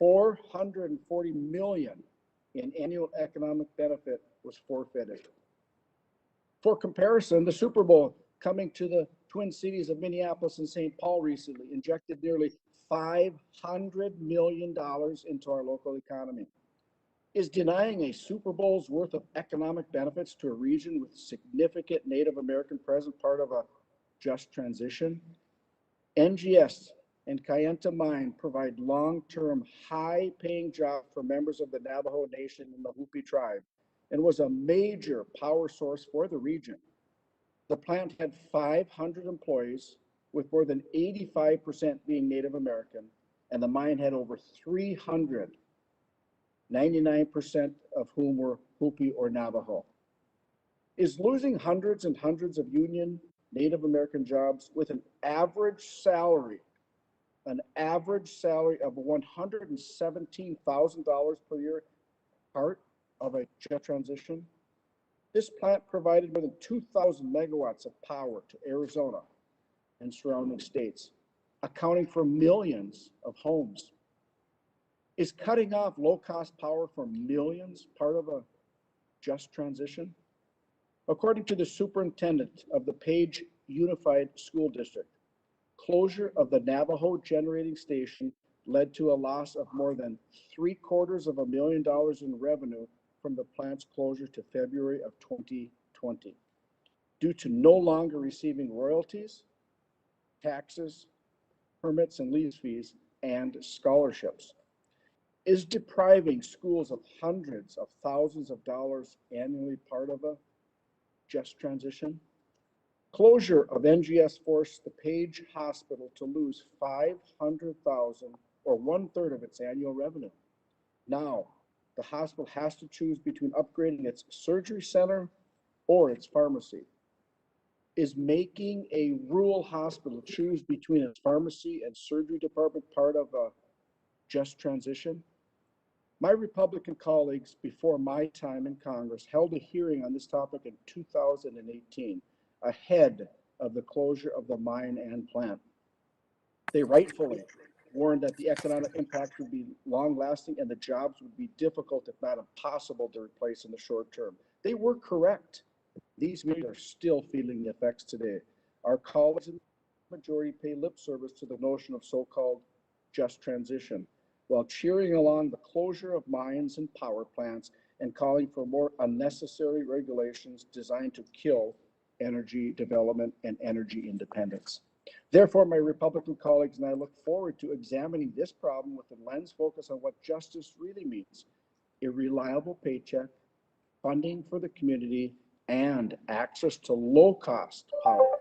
$440 million in annual economic benefit was forfeited. For comparison, the Super Bowl coming to the Twin Cities of Minneapolis and St. Paul recently injected nearly $500 million into our local economy. Is denying a Super Bowl's worth of economic benefits to a region with significant Native American presence part of a just transition? NGS and Kayenta Mine provide long-term, high-paying jobs for members of the Navajo Nation and the Hopi tribe, and was a major power source for the region. The plant had 500 employees, with more than 85% being Native American, and the mine had over 300, 99% of whom were Hopi or Navajo. Is losing hundreds and hundreds of union Native American jobs with an average salary of $117,000 per year part of a just transition? This plant provided more than 2,000 megawatts of power to Arizona and surrounding states, accounting for millions of homes. Is cutting off low-cost power for millions part of a just transition? According to the superintendent of the Page Unified School District, closure of the Navajo generating station led to a loss of more than $750,000 in revenue from the plant's closure to February of 2020, due to no longer receiving royalties, taxes, permits and lease fees, and scholarships. Is depriving schools of hundreds of thousands of dollars annually part of a just transition? Closure of NGS forced the Page Hospital to lose $500,000, or 1/3 of its annual revenue. Now, the hospital has to choose between upgrading its surgery center or its pharmacy. Is making a rural hospital choose between its pharmacy and surgery department part of a just transition? My Republican colleagues before my time in Congress held a hearing on this topic in 2018, ahead of the closure of the mine and plant. They rightfully warned that the economic impact would be long-lasting and the jobs would be difficult, if not impossible, to replace in the short term. They were correct. These men are still feeling the effects today. Our colleagues in the majority pay lip service to the notion of so-called just transition, while cheering along the closure of mines and power plants and calling for more unnecessary regulations designed to kill energy development and energy independence. Therefore, my Republican colleagues and I look forward to examining this problem with a lens focused on what justice really means: a reliable paycheck, funding for the community, and access to low-cost power.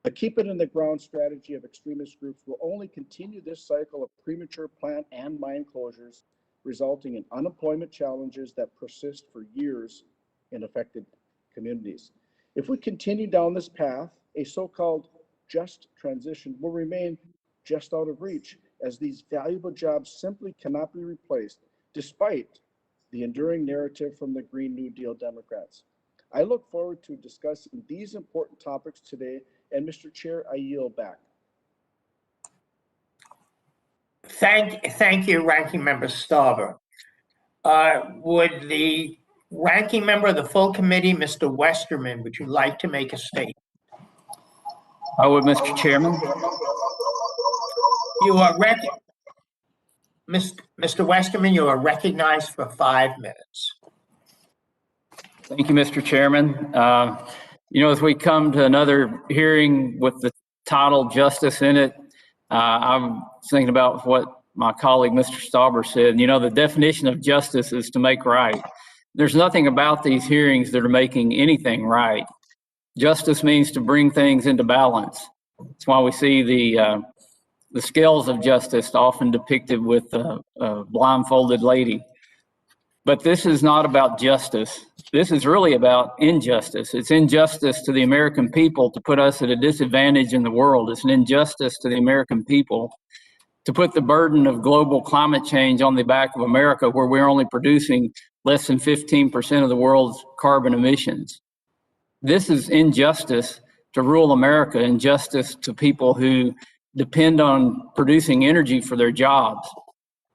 The keep it in the ground strategy of extremist groups will only continue this cycle of premature plant and mine closures, resulting in unemployment challenges that persist for years in affected communities. If we continue down this path, a so-called just transition will remain just out of reach, as these valuable jobs simply cannot be replaced, despite the enduring narrative from the Green New Deal Democrats. I look forward to discussing these important topics today, and Mr. Chair, I yield back. Thank you, Ranking Member Stauber. Would the Ranking Member of the full committee, Mr. Westerman, would you like to make a statement? I would, Mr. Chairman. You are Mr. Westerman, you are recognized for 5 minutes. Thank you, Mr. Chairman. As we come to another hearing with the title Justice in it, I'm thinking about what my colleague, Mr. Stauber, said. The definition of justice is to make right. There's nothing about these hearings that are making anything right. Justice means to bring things into balance. That's why we see the scales of justice often depicted with a blindfolded lady. But this is not about justice. This is really about injustice. It's injustice to the American people to put us at a disadvantage in the world. It's an injustice to the American people to put the burden of global climate change on the back of America, where we're only producing less than 15% of the world's carbon emissions. This is injustice to rural America, injustice to people who depend on producing energy for their jobs.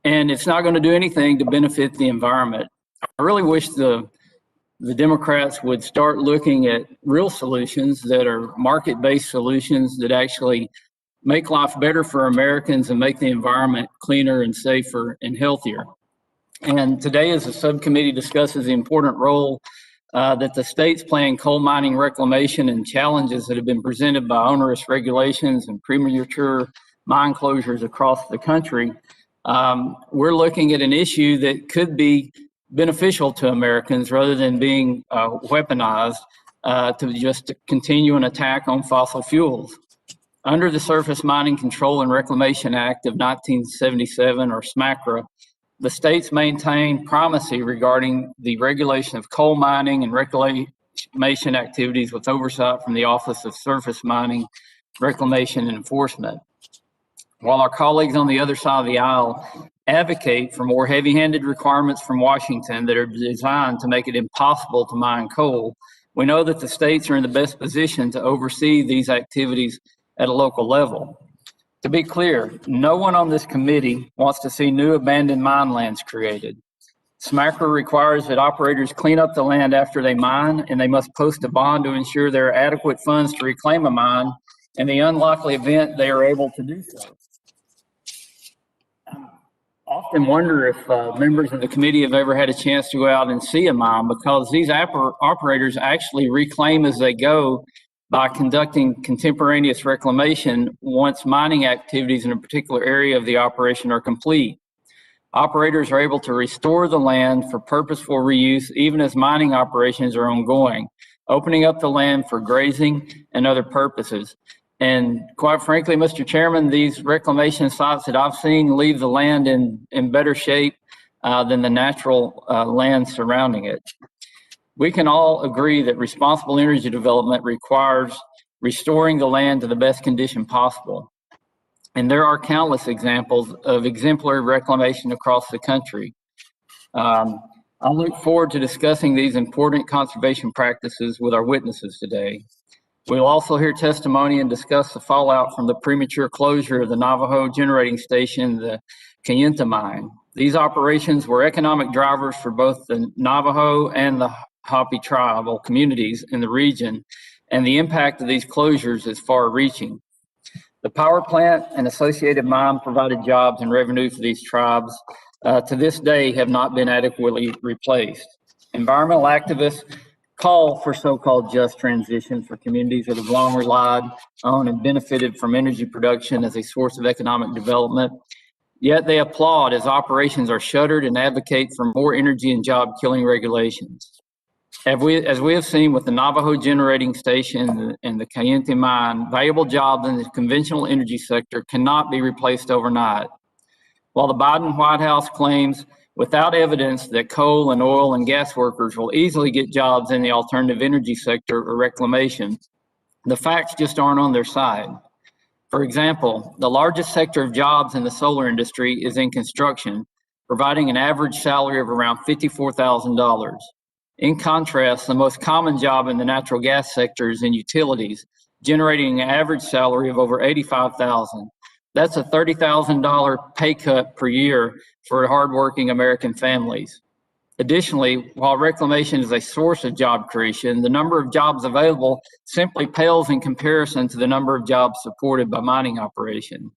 and it's not going to do anything to benefit the environment. I really wish the Democrats would start looking at real solutions that are market-based solutions that actually make life better for Americans and make the environment cleaner and safer and healthier. And today, as the subcommittee discusses the important role that the states play in coal mining reclamation and challenges that have been presented by onerous regulations and premature mine closures across the country, we're looking at an issue that could be beneficial to Americans rather than being weaponized to just continue an attack on fossil fuels. Under the Surface Mining Control and Reclamation Act of 1977, or SMCRA, the states maintain primacy regarding the regulation of coal mining and reclamation activities with oversight from the Office of Surface Mining, Reclamation, and Enforcement. While our colleagues on the other side of the aisle advocate for more heavy-handed requirements from Washington that are designed to make it impossible to mine coal, we know that the states are in the best position to oversee these activities at a local level. To be clear, no one on this committee wants to see new abandoned mine lands created. SMCRA requires that operators clean up the land after they mine, and they must post a bond to ensure there are adequate funds to reclaim a mine in the unlikely event they are able to do so. I often wonder if members of the committee have ever had a chance to go out and see a mine, because these operators actually reclaim as they go by conducting contemporaneous reclamation once mining activities in a particular area of the operation are complete. Operators are able to restore the land for purposeful reuse even as mining operations are ongoing, opening up the land for grazing and other purposes. And quite frankly, Mr. Chairman, these reclamation sites that I've seen leave the land in better shape than the natural land surrounding it. We can all agree that responsible energy development requires restoring the land to the best condition possible. And there are countless examples of exemplary reclamation across the country. I look forward to discussing these important conservation practices with our witnesses today. We'll also hear testimony and discuss the fallout from the premature closure of the Navajo generating station, the Kayenta mine. These operations were economic drivers for both the Navajo and the Hopi tribal communities in the region, and the impact of these closures is far-reaching. The power plant and associated mine provided jobs and revenue for these tribes to this day have not been adequately replaced. Environmental activists call for so-called just transition for communities that have long relied on and benefited from energy production as a source of economic development. Yet they applaud as operations are shuttered and advocate for more energy and job-killing regulations. As we have seen with the Navajo generating station and the Kayenta mine, valuable jobs in the conventional energy sector cannot be replaced overnight. While the Biden White House claims without evidence that coal and oil and gas workers will easily get jobs in the alternative energy sector or reclamation, the facts just aren't on their side. For example, the largest sector of jobs in the solar industry is in construction, providing an average salary of around $54,000. In contrast, the most common job in the natural gas sector is in utilities, generating an average salary of over $85,000. That's a $30,000 pay cut per year for hardworking American families. Additionally, while reclamation is a source of job creation, the number of jobs available simply pales in comparison to the number of jobs supported by mining operations.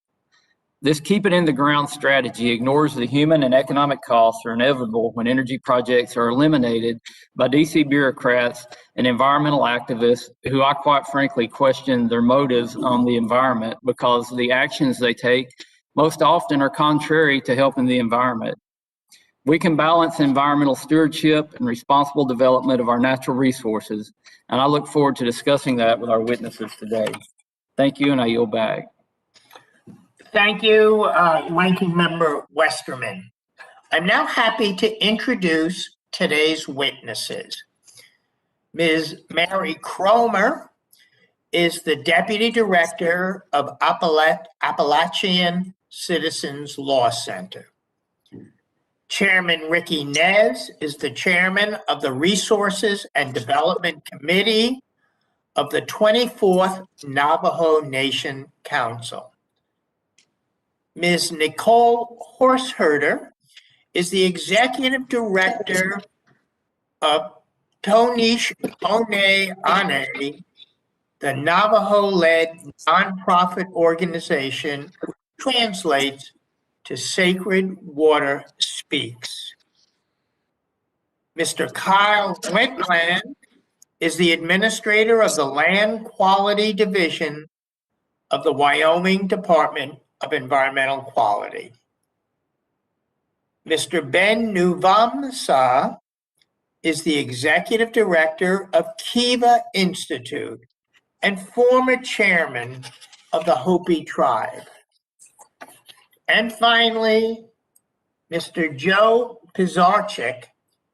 This keep it in the ground strategy ignores the human and economic costs are inevitable when energy projects are eliminated by DC bureaucrats and environmental activists who I quite frankly question their motives on the environment, because the actions they take most often are contrary to helping the environment. We can balance environmental stewardship and responsible development of our natural resources, and I look forward to discussing that with our witnesses today. Thank you, and I yield back. Thank you, Ranking Member Westerman. I'm now happy to introduce today's witnesses. Ms. Mary Cromer is the Deputy Director of Appalachian Citizens Law Center. Chairman Ricky Nez is the Chairman of the Resources and Development Committee of the 24th Navajo Nation Council. Ms. Nicole Horseherder is the Executive Director of Tonish One Ane, the Navajo-led nonprofit organization which translates to Sacred Water Speaks. Mr. Kyle Wentland is the administrator of the Land Quality Division of the Wyoming Department of Environmental Quality. Mr. Ben Nuvamsa is the executive director of Kiva Institute and former chairman of the Hopi tribe. And finally, Mr. Joe Pizarchik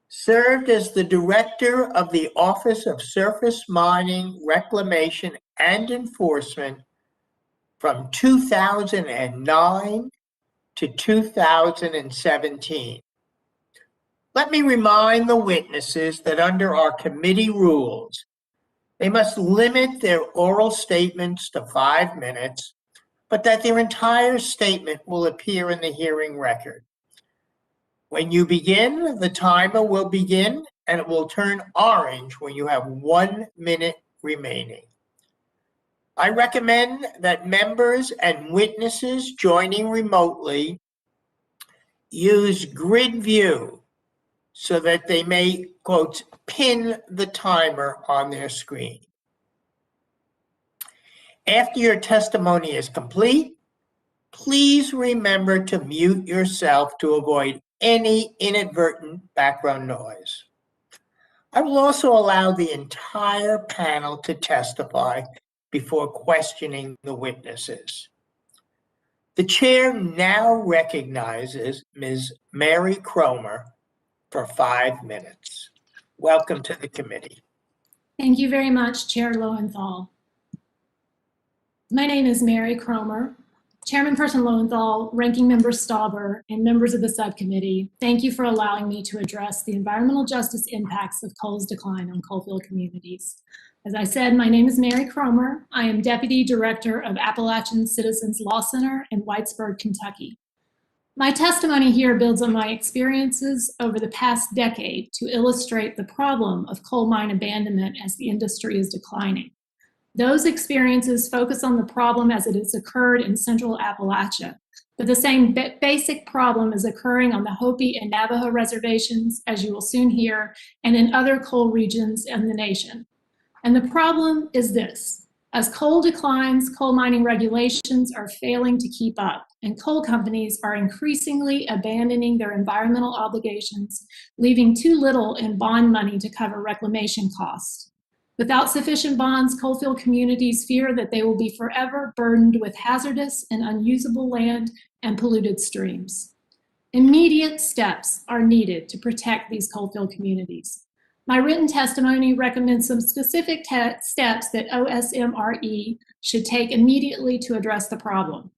served as the director of the Office of Surface Mining, Reclamation, and Enforcement from 2009 to 2017. Let me remind the witnesses that under our committee rules, they must limit their oral statements to 5 minutes, but that their entire statement will appear in the hearing record. When you begin, the timer will begin and it will turn orange when you have 1 minute remaining. I recommend that members and witnesses joining remotely use grid view so that they may, quote, pin the timer on their screen. After your testimony is complete, please remember to mute yourself to avoid any inadvertent background noise. I will also allow the entire panel to testify before questioning the witnesses. The chair now recognizes Ms. Mary Cromer for 5 minutes. Welcome to the committee. Thank you very much, Chair Lowenthal. My name is Mary Cromer. Chairman-Person Lowenthal, Ranking Member Stauber, and members of the subcommittee, thank you for allowing me to address the environmental justice impacts of coal's decline on coalfield communities. As I said, my name is Mary Cromer. I am Deputy Director of Appalachian Citizens Law Center in Whitesburg, Kentucky. My testimony here builds on my experiences over the past decade to illustrate the problem of coal mine abandonment as the industry is declining. Those experiences focus on the problem as it has occurred in Central Appalachia, but the same basic problem is occurring on the Hopi and Navajo reservations, as you will soon hear, and in other coal regions in the nation. And the problem is this: as coal declines, coal mining regulations are failing to keep up, and coal companies are increasingly abandoning their environmental obligations, leaving too little in bond money to cover reclamation costs. Without sufficient bonds, coalfield communities fear that they will be forever burdened with hazardous and unusable land and polluted streams. Immediate steps are needed to protect these coalfield communities. My written testimony recommends some specific steps that OSMRE should take immediately to address the problem.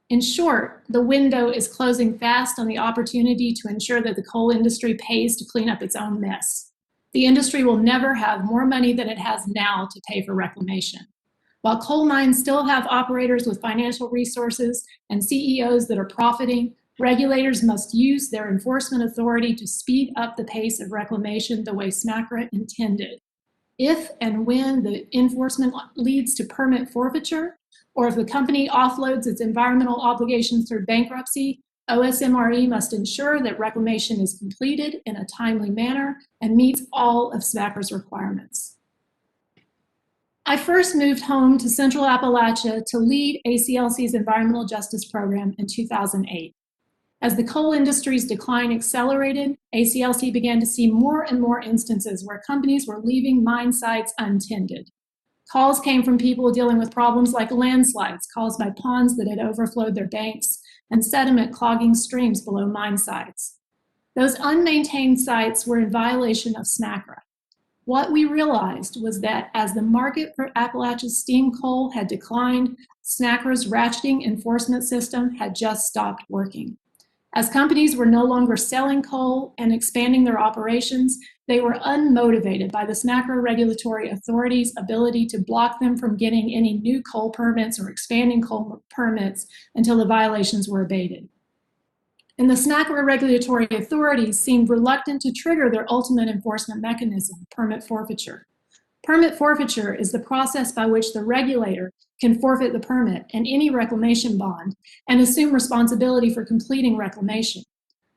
In short, the window is closing fast on the opportunity to ensure that the coal industry pays to clean up its own mess. The industry will never have more money than it has now to pay for reclamation. While coal mines still have operators with financial resources and CEOs that are profiting, regulators must use their enforcement authority to speed up the pace of reclamation the way SMCRA intended. If and when the enforcement leads to permit forfeiture, or if the company offloads its environmental obligations through bankruptcy, OSMRE must ensure that reclamation is completed in a timely manner and meets all of SMCRA's requirements. I first moved home to Central Appalachia to lead ACLC's environmental justice program in 2008. As the coal industry's decline accelerated, ACLC began to see more and more instances where companies were leaving mine sites untended. Calls came from people dealing with problems like landslides caused by ponds that had overflowed their banks and sediment clogging streams below mine sites. Those unmaintained sites were in violation of SMCRA. What we realized was that as the market for Appalachia's steam coal had declined, SMCRA's ratcheting enforcement system had just stopped working. As companies were no longer selling coal and expanding their operations, They were unmotivated by the SMACRA regulatory authority's ability to block them from getting any new coal permits or expanding coal permits until the violations were abated. And the SMACRA regulatory authorities seemed reluctant to trigger their ultimate enforcement mechanism, permit forfeiture. Permit forfeiture is the process by which the regulator can forfeit the permit and any reclamation bond and assume responsibility for completing reclamation.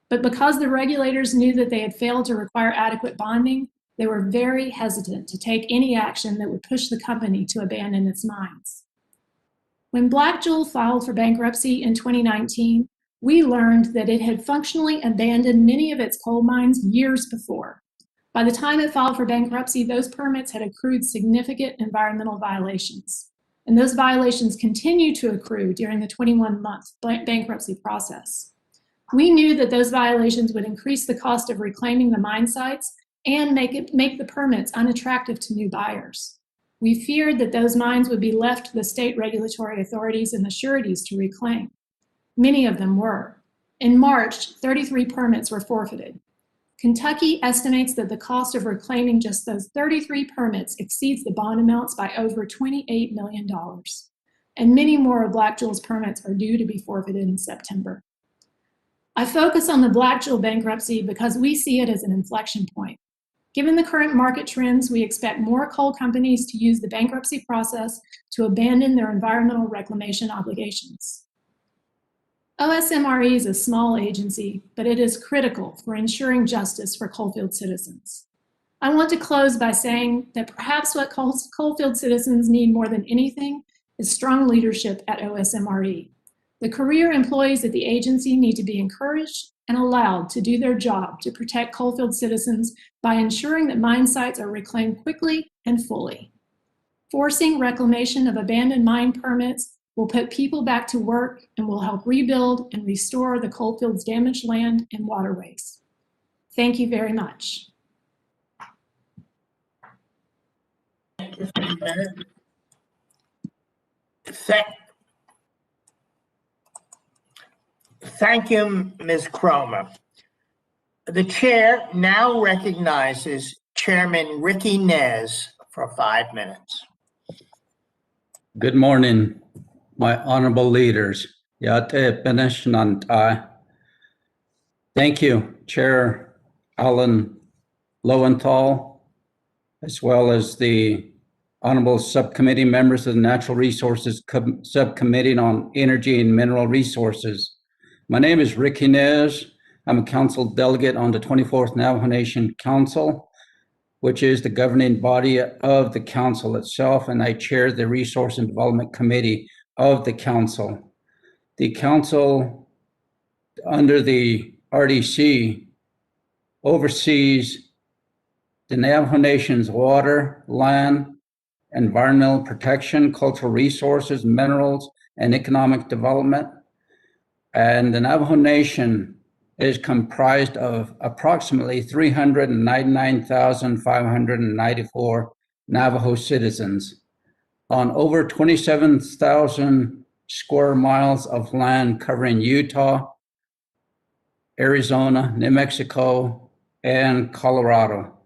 But because the regulators knew that they had failed to require adequate bonding, they were very hesitant to take any action that would push the company to abandon its mines. When Black Jewel filed for bankruptcy in 2019, we learned that it had functionally abandoned many of its coal mines years before. By the time it filed for bankruptcy, those permits had accrued significant environmental violations. And those violations continue to accrue during the 21-month bankruptcy process. We knew that those violations would increase the cost of reclaiming the mine sites and make the permits unattractive to new buyers. We feared that those mines would be left to the state regulatory authorities and the sureties to reclaim. Many of them were. In March, 33 permits were forfeited. Kentucky estimates that the cost of reclaiming just those 33 permits exceeds the bond amounts by over $28 million. And many more of Black Jewel's permits are due to be forfeited in September. I focus on the Black Jewel bankruptcy because we see it as an inflection point. Given the current market trends, we expect more coal companies to use the bankruptcy process to abandon their environmental reclamation obligations. OSMRE is a small agency, but it is critical for ensuring justice for coalfield citizens. I want to close by saying that perhaps what coalfield citizens need more than anything is strong leadership at OSMRE. The career employees at the agency need to be encouraged and allowed to do their job to protect coalfield citizens by ensuring that mine sites are reclaimed quickly and fully. Forcing reclamation of abandoned mine permits will put people back to work and will help rebuild and restore the coalfield's damaged land and waterways. Thank you very much. Thank you, Ms. Cromer. The chair now recognizes Chairman Ricky Nez for 5 minutes. Good morning, my honorable leaders. Yate Beneshnantai. Thank you, Chair Alan Lowenthal, as well as the honorable subcommittee members of the Natural Resources Subcommittee on Energy and Mineral Resources. My name is Ricky Nez. I'm a council delegate on the 24th Navajo Nation Council, which is the governing body of the council itself, and I chair the Resource and Development Committee of the council. The council, under the RDC, oversees the Navajo Nation's water, land, environmental protection, cultural resources, minerals, and economic development. And the Navajo Nation is comprised of approximately 399,594 Navajo citizens on over 27,000 square miles of land covering Utah, Arizona, New Mexico, and Colorado.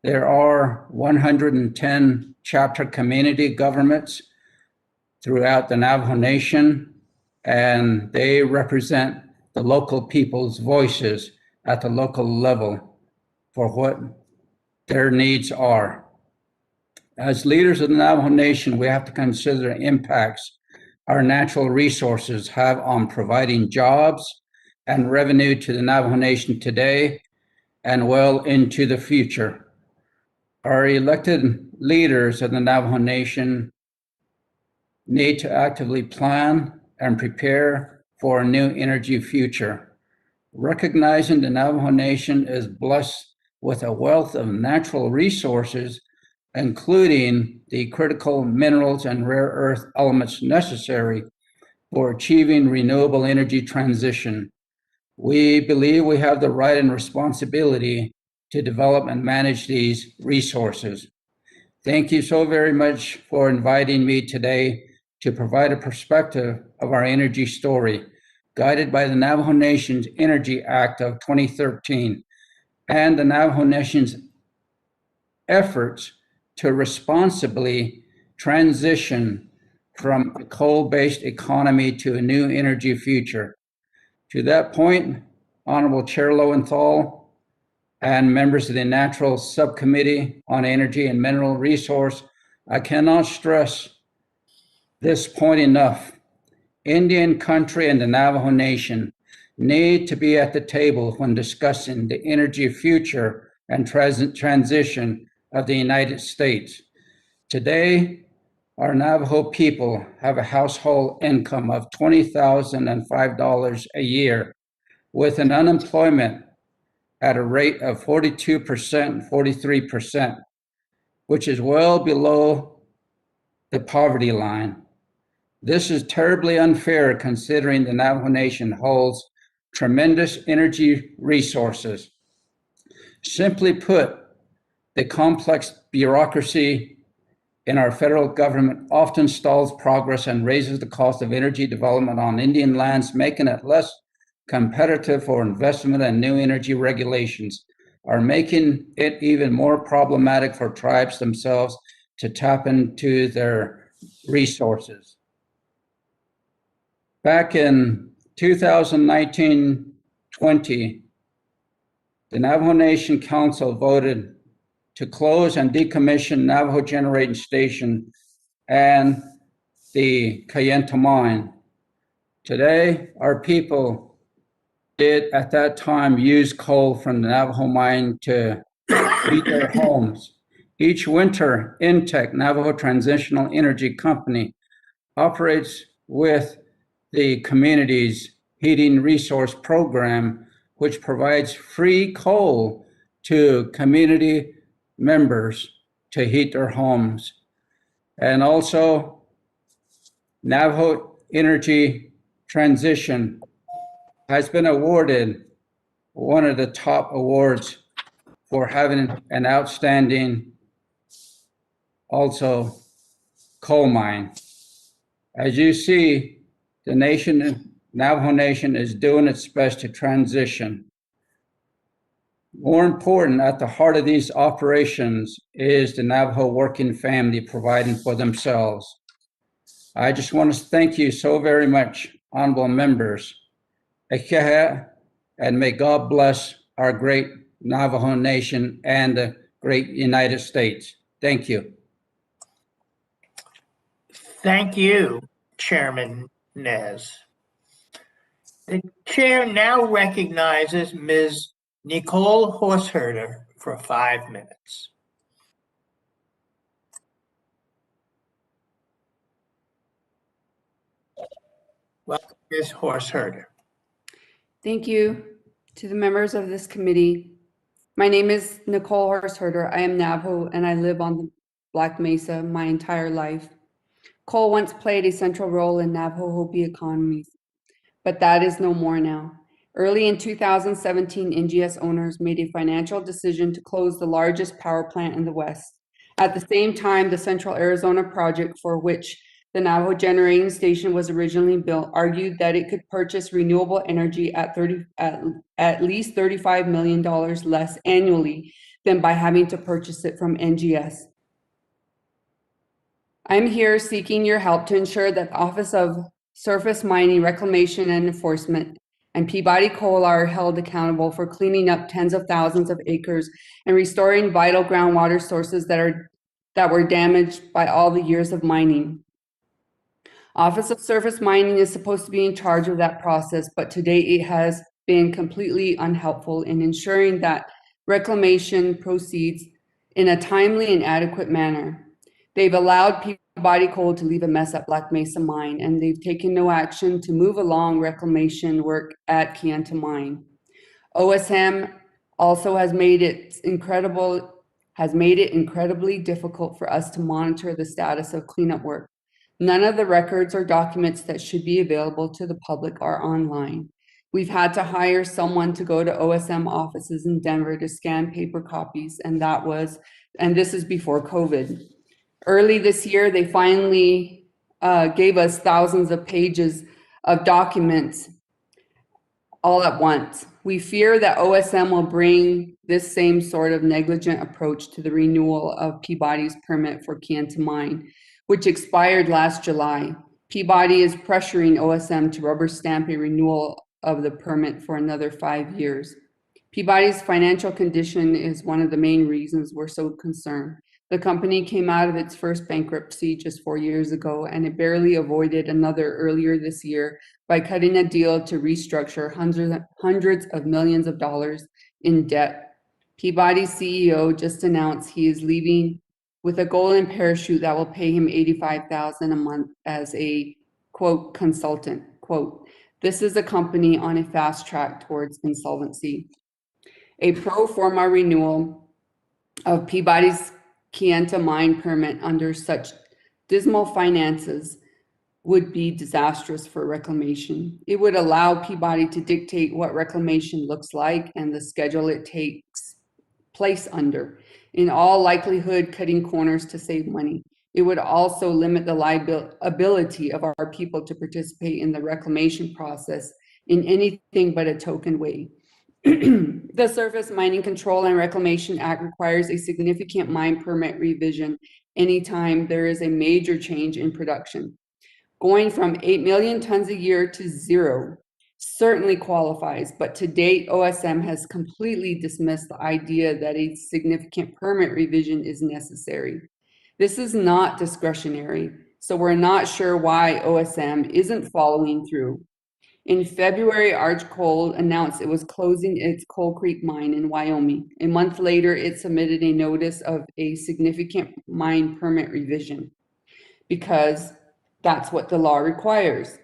There are 110 chapter community governments throughout the Navajo Nation, and they represent the local people's voices at the local level for what their needs are. As leaders of the Navajo Nation, we have to consider the impacts our natural resources have on providing jobs and revenue to the Navajo Nation today and well into the future. Our elected leaders of the Navajo Nation need to actively plan and prepare for a new energy future. Recognizing the Navajo Nation is blessed with a wealth of natural resources, including the critical minerals and rare earth elements necessary for achieving renewable energy transition. We believe we have the right and responsibility to develop and manage these resources. Thank you so very much for inviting me today to provide a perspective of our energy story, guided by the Navajo Nation's Energy Act of 2013, and the Navajo Nation's efforts to responsibly transition from a coal-based economy to a new energy future. To that point, Honorable Chair Lowenthal and members of the Natural Subcommittee on Energy and Mineral Resource, I cannot stress this point enough. Indian country and the Navajo Nation need to be at the table when discussing the energy future and transition of the United States. Today, our Navajo people have a household income of $20,005 a year, with an unemployment at a rate of 42% and 43%, which is well below the poverty line. This is terribly unfair considering the Navajo Nation holds tremendous energy resources. Simply put, the complex bureaucracy in our federal government often stalls progress and raises the cost of energy development on Indian lands, making it less competitive for investment, and new energy regulations are making it even more problematic for tribes themselves to tap into their resources. Back in 2019-20, the Navajo Nation Council voted to close and decommission Navajo Generating Station and the Kayenta Mine. Today, our people did at that time use coal from the Navajo mine to heat their homes. Each winter, Intech, Navajo Transitional Energy Company, operates with the community's heating resource program, which provides free coal to community members to heat their homes. And also, Navajo Energy Transition has been awarded one of the top awards for having an outstanding also coal mine. As you see, the Navajo Nation is doing its best to transition. More important, at the heart of these operations is the Navajo working family providing for themselves. I just want to thank you so very much, honorable members. And may God bless our great Navajo Nation and the great United States. Thank you. Thank you, Chairman Nez. The chair now recognizes Ms. Nicole Horseherder for 5 minutes. Welcome, Ms. Horseherder. Thank you to the members of this committee. My name is Nicole Horseherder. I am Navajo and I live on the Black Mesa my entire life. Coal once played a central role in Navajo Hopi economies, but that is no more now. Early in 2017, NGS owners made a financial decision to close the largest power plant in the West. At the same time, the Central Arizona project, for which the Navajo Generating Station was originally built, argued that it could purchase renewable energy at least $35 million less annually than by having to purchase it from NGS. I'm here seeking your help to ensure that the Office of Surface Mining, Reclamation, and Enforcement and Peabody Coal are held accountable for cleaning up tens of thousands of acres and restoring vital groundwater sources that were damaged by all the years of mining. Office of Surface Mining is supposed to be in charge of that process, but to date it has been completely unhelpful in ensuring that reclamation proceeds in a timely and adequate manner. They've allowed Peabody Coal to leave a mess at Black Mesa Mine, and they've taken no action to move along reclamation work at Kayenta Mine. OSM also has made it incredibly difficult for us to monitor the status of cleanup work. None of the records or documents that should be available to the public are online. We've had to hire someone to go to OSM offices in Denver to scan paper copies, and this is before COVID. Early this year, they finally gave us thousands of pages of documents all at once. We fear that OSM will bring this same sort of negligent approach to the renewal of Peabody's permit for Kayenta Mine, which expired last July. Peabody is pressuring OSM to rubber stamp a renewal of the permit for another 5 years. Peabody's financial condition is one of the main reasons we're so concerned. The company came out of its first bankruptcy just 4 years ago, and it barely avoided another earlier this year by cutting a deal to restructure hundreds of millions of dollars in debt. Peabody's CEO just announced he is leaving with a golden parachute that will pay him $85,000 a month as a, quote, consultant, quote. This is a company on a fast track towards insolvency. A pro forma renewal of Peabody's Kayenta mine permit under such dismal finances would be disastrous for Reclamation. It would allow Peabody to dictate what Reclamation looks like and the schedule it takes place under, in all likelihood cutting corners to save money. It would also limit the ability of our people to participate in the reclamation process in anything but a token way. The Surface Mining Control and Reclamation Act requires a significant mine permit revision anytime there is a major change in production. Going from 8 million tons a year to 0 certainly qualifies, but to date, OSM has completely dismissed the idea that a significant permit revision is necessary. This is not discretionary, so we're not sure why OSM isn't following through. In February, Arch Coal announced it was closing its Coal Creek mine in Wyoming. A month later, it submitted a notice of a significant mine permit revision because that's what the law requires.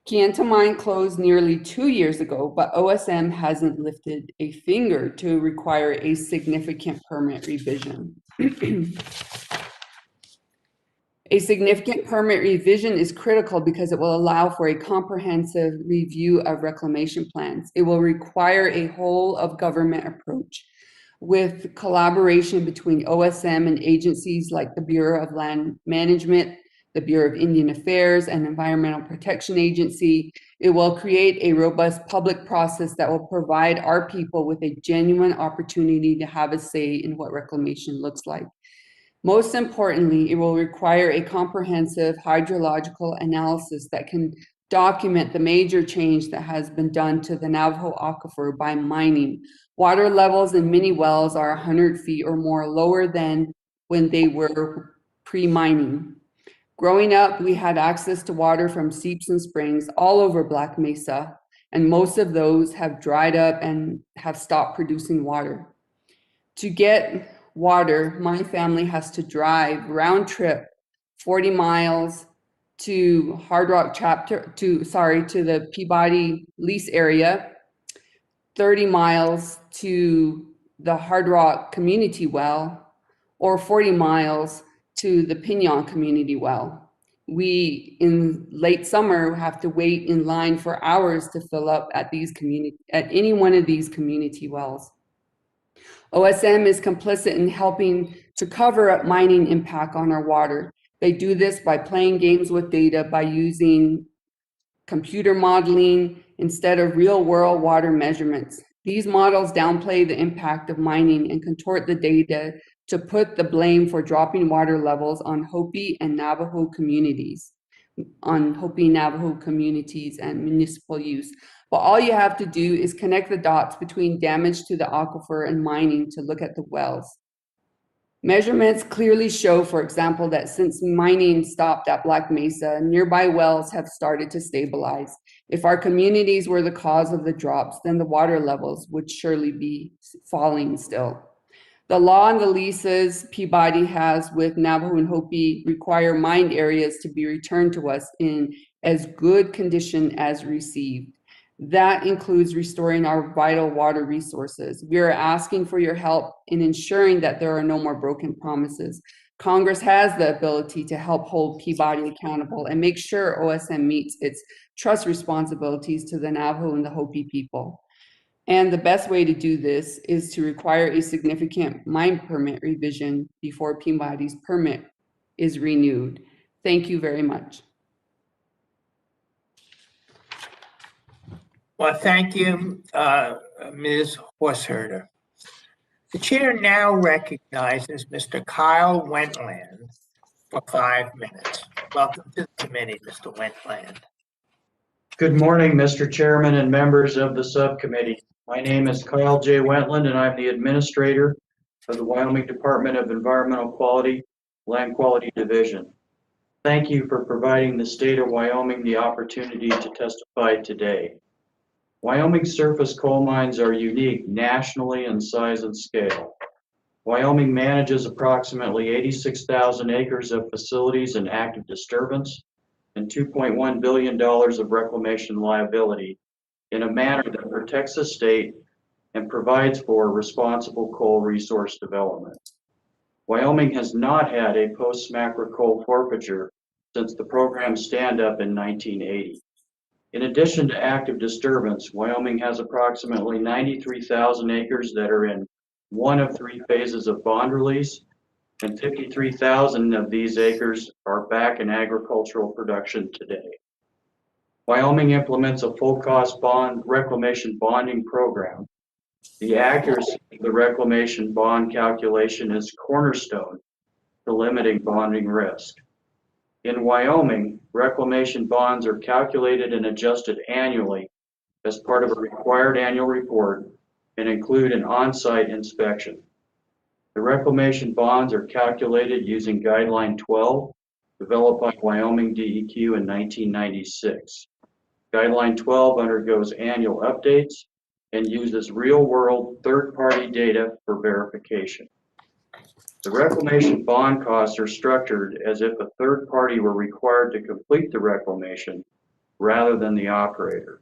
Kayenta mine closed nearly 2 years ago, but OSM hasn't lifted a finger to require a significant permit revision. A significant permit revision is critical because it will allow for a comprehensive review of reclamation plans. It will require a whole of government approach with collaboration between OSM and agencies like the Bureau of Land Management, the Bureau of Indian Affairs, and Environmental Protection Agency. It will create a robust public process that will provide our people with a genuine opportunity to have a say in what reclamation looks like. Most importantly, it will require a comprehensive hydrological analysis that can document the major change that has been done to the Navajo aquifer by mining. Water levels in many wells are 100 feet or more lower than when they were pre-mining. Growing up, we had access to water from seeps and springs all over Black Mesa, and most of those have dried up and have stopped producing water. To get water, my family has to drive round trip 40 miles to Hard Rock chapter to the Peabody lease area, 30 miles to the Hard Rock community well, or 40 miles to the Pinon community well. We in late summer have to wait in line for hours to fill up at any one of these community wells. OSM is complicit in helping to cover up mining impact on our water. They do this by playing games with data, by using computer modeling instead of real-world water measurements. These models downplay the impact of mining and contort the data to put the blame for dropping water levels on Hopi and Navajo communities, and municipal use. But all you have to do is connect the dots between damage to the aquifer and mining to look at the wells. Measurements clearly show, for example, that since mining stopped at Black Mesa, nearby wells have started to stabilize. If our communities were the cause of the drops, then the water levels would surely be falling still. The law and the leases Peabody has with Navajo and Hopi require mined areas to be returned to us in as good condition as received. That includes restoring our vital water resources. We are asking for your help in ensuring that there are no more broken promises. Congress has the ability to help hold Peabody accountable and make sure OSM meets its trust responsibilities to the Navajo and the Hopi people. And the best way to do this is to require a significant mine permit revision before Peabody's permit is renewed. Thank you very much. Well, thank you, Ms. Horseherder. The chair now recognizes Mr. Kyle Wentland for 5 minutes. Welcome to the committee, Mr. Wentland. Good morning, Mr. Chairman and members of the subcommittee. My name is Kyle J. Wentland, and I'm the administrator of the Wyoming Department of Environmental Quality, Land Quality Division. Thank you for providing the state of Wyoming the opportunity to testify today. Wyoming surface coal mines are unique nationally in size and scale. Wyoming manages approximately 86,000 acres of facilities in active disturbance and $2.1 billion of reclamation liability in a manner that protects the state and provides for responsible coal resource development. Wyoming has not had a post-SMCRA coal forfeiture since the program's stand-up in 1980. In addition to active disturbance, Wyoming has approximately 93,000 acres that are in one of 3 phases of bond release, and 53,000 of these acres are back in agricultural production today. Wyoming implements a full-cost bond reclamation bonding program. The accuracy of the reclamation bond calculation is cornerstone to limiting bonding risk. In Wyoming, reclamation bonds are calculated and adjusted annually as part of a required annual report and include an on-site inspection. The reclamation bonds are calculated using Guideline 12, developed by Wyoming DEQ in 1996. Guideline 12 undergoes annual updates and uses real-world third-party data for verification. The reclamation bond costs are structured as if a third party were required to complete the reclamation rather than the operator.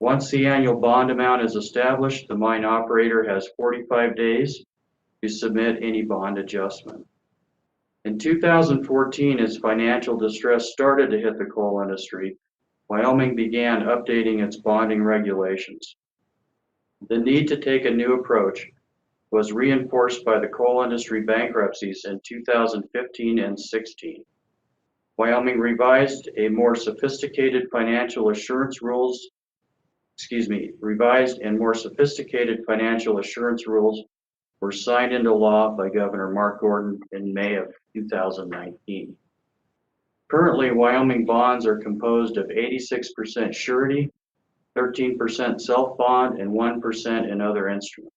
Once the annual bond amount is established, the mine operator has 45 days to submit any bond adjustment. In 2014, as financial distress started to hit the coal industry, Wyoming began updating its bonding regulations. The need to take a new approach was reinforced by the coal industry bankruptcies in 2015 and 16. Wyoming revised and more sophisticated financial assurance rules were signed into law by Governor Mark Gordon in May of 2019. Currently, Wyoming bonds are composed of 86% surety, 13% self-bond, and 1% in other instruments.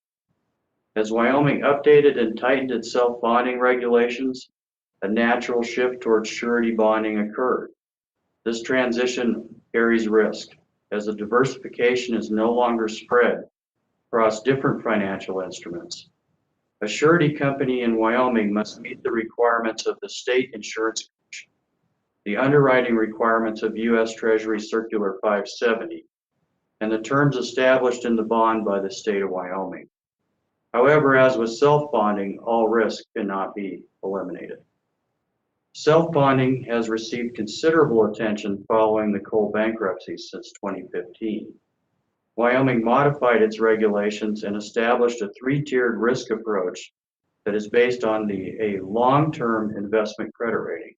As Wyoming updated and tightened its self-bonding regulations, a natural shift towards surety bonding occurred. This transition carries risk, as the diversification is no longer spread across different financial instruments. A surety company in Wyoming must meet the requirements of the State Insurance Commission, the underwriting requirements of U.S. Treasury Circular 570, and the terms established in the bond by the state of Wyoming. However, as with self-bonding, all risk cannot be eliminated. Self-bonding has received considerable attention following the coal bankruptcy since 2015. Wyoming modified its regulations and established a 3-tiered risk approach that is based on a long-term investment credit rating.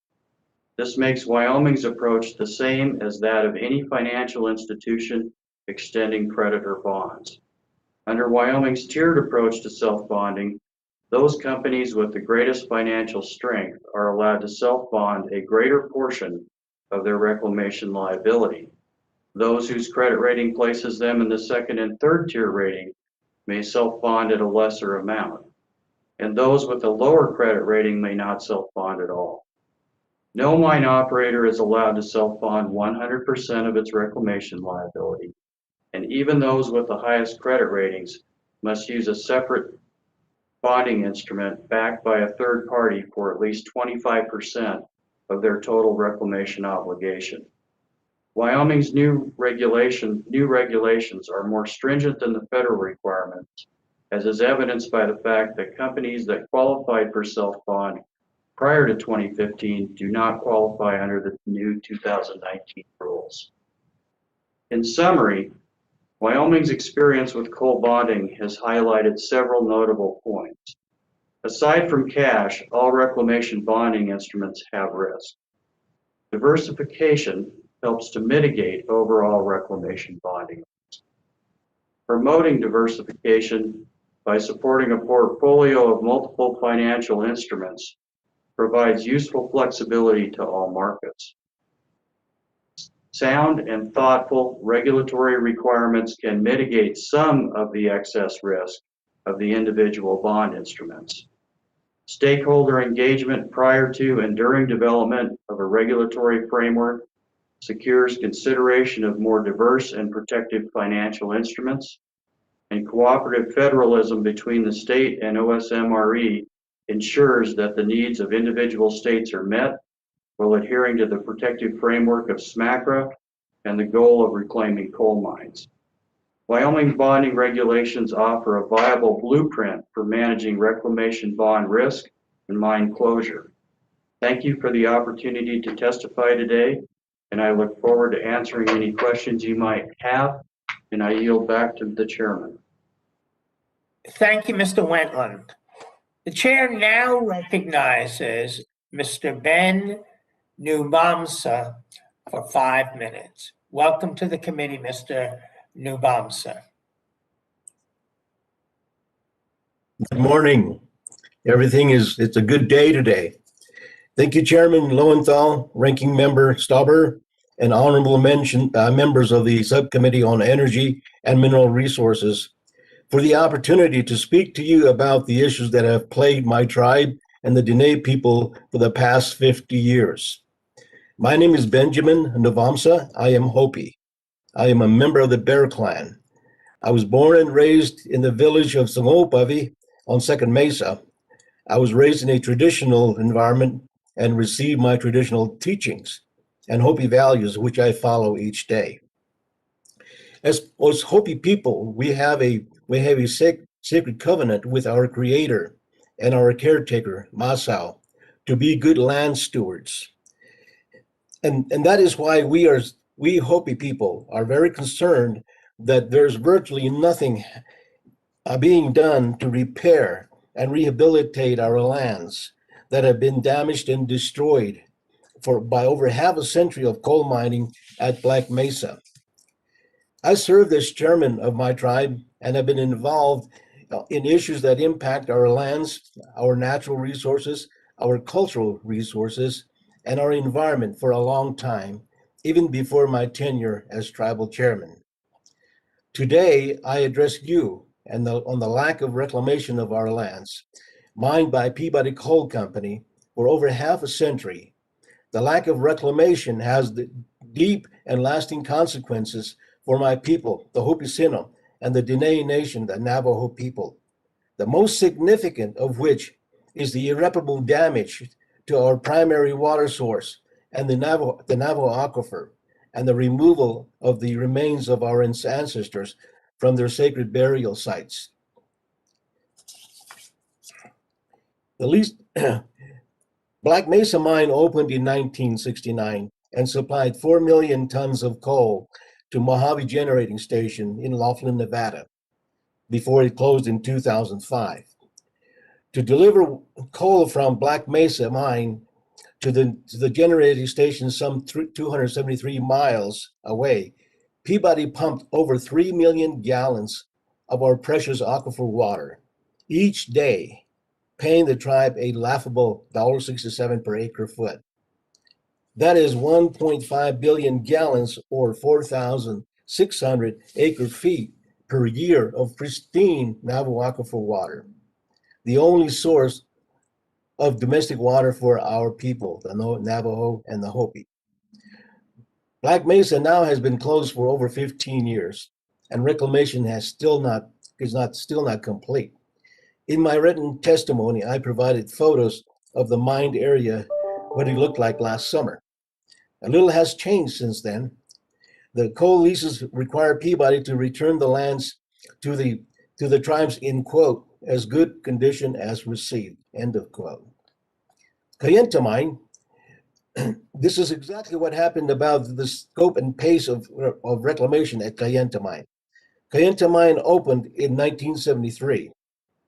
This makes Wyoming's approach the same as that of any financial institution extending credit or bonds. Under Wyoming's tiered approach to self-bonding, those companies with the greatest financial strength are allowed to self-bond a greater portion of their reclamation liability. Those whose credit rating places them in the second and third tier rating may self-bond at a lesser amount, and those with a lower credit rating may not self-bond at all. No mine operator is allowed to self-bond 100% of its reclamation liability, and even those with the highest credit ratings must use a separate bonding instrument backed by a third party for at least 25% of their total reclamation obligation. Wyoming's new regulations are more stringent than the federal requirements, as is evidenced by the fact that companies that qualified for self-bond prior to 2015 do not qualify under the new 2019 rules. In summary, Wyoming's experience with coal bonding has highlighted several notable points. Aside from cash, all reclamation bonding instruments have risk. Diversification helps to mitigate overall reclamation bonding risk. promoting diversification by supporting a portfolio of multiple financial instruments, provides useful flexibility to all markets. Sound and thoughtful regulatory requirements can mitigate some of the excess risk of the individual bond instruments. Stakeholder engagement prior to and during development of a regulatory framework secures consideration of more diverse and protective financial instruments, and cooperative federalism between the state and OSMRE ensures that the needs of individual states are met while adhering to the protective framework of SMACRA and the goal of reclaiming coal mines. Wyoming bonding regulations offer a viable blueprint for managing reclamation bond risk and mine closure. Thank you for the opportunity to testify today, and I look forward to answering any questions you might have, and I yield back to the chairman. Thank you, Mr. Wentland. The chair now recognizes Mr. Ben Nubamsa for 5 minutes. Welcome to the committee, Mr. Nubamsa. Good morning. It's a good day today. Thank you, Chairman Lowenthal, Ranking Member Stauber, and honorable members of the Subcommittee on Energy and Mineral Resources for the opportunity to speak to you about the issues that have plagued my tribe and the Diné people for the past 50 years. My name is Benjamin Navamsa. I am Hopi. I am a member of the Bear Clan. I was born and raised in the village of Sangopavi on Second Mesa. I was raised in a traditional environment and received my traditional teachings and Hopi values, which I follow each day. As Hopi people, we have a sacred covenant with our Creator and our caretaker, Masao, to be good land stewards. And that is why we Hopi people are very concerned that there's virtually nothing being done to repair and rehabilitate our lands that have been damaged and destroyed by over half a century of coal mining at Black Mesa. I served as chairman of my tribe and have been involved in issues that impact our lands, our natural resources, our cultural resources, and our environment for a long time, even before my tenure as tribal chairman. Today, I address you on the lack of reclamation of our lands, mined by Peabody Coal Company for over half a century. The lack of reclamation has the deep and lasting consequences for my people, the Hopi Sino, and the Diné Nation, the Navajo people. The most significant of which is the irreparable damage to our primary water source and the Navajo aquifer, and the removal of the remains of our ancestors from their sacred burial sites. The least Black Mesa Mine opened in 1969 and supplied 4 million tons of coal to Mojave Generating Station in Laughlin, Nevada, before it closed in 2005. To deliver coal from Black Mesa Mine to the generating station some 273 miles away, Peabody pumped over 3 million gallons of our precious aquifer water each day, paying the tribe a laughable $1.67 per acre foot. That is 1.5 billion gallons or 4,600 acre feet per year of pristine Navajo aquifer water, the only source of domestic water for our people, the Navajo and the Hopi. Black Mesa now has been closed for over 15 years, and reclamation is still not complete. In my written testimony, I provided photos of the mined area, what it looked like last summer. A little has changed since then. The coal leases require Peabody to return the lands to the tribes in, quote, as good condition as received, end of quote. Kayenta Mine, this is exactly what happened about the scope and pace of reclamation at Kayenta Mine. Kayenta Mine opened in 1973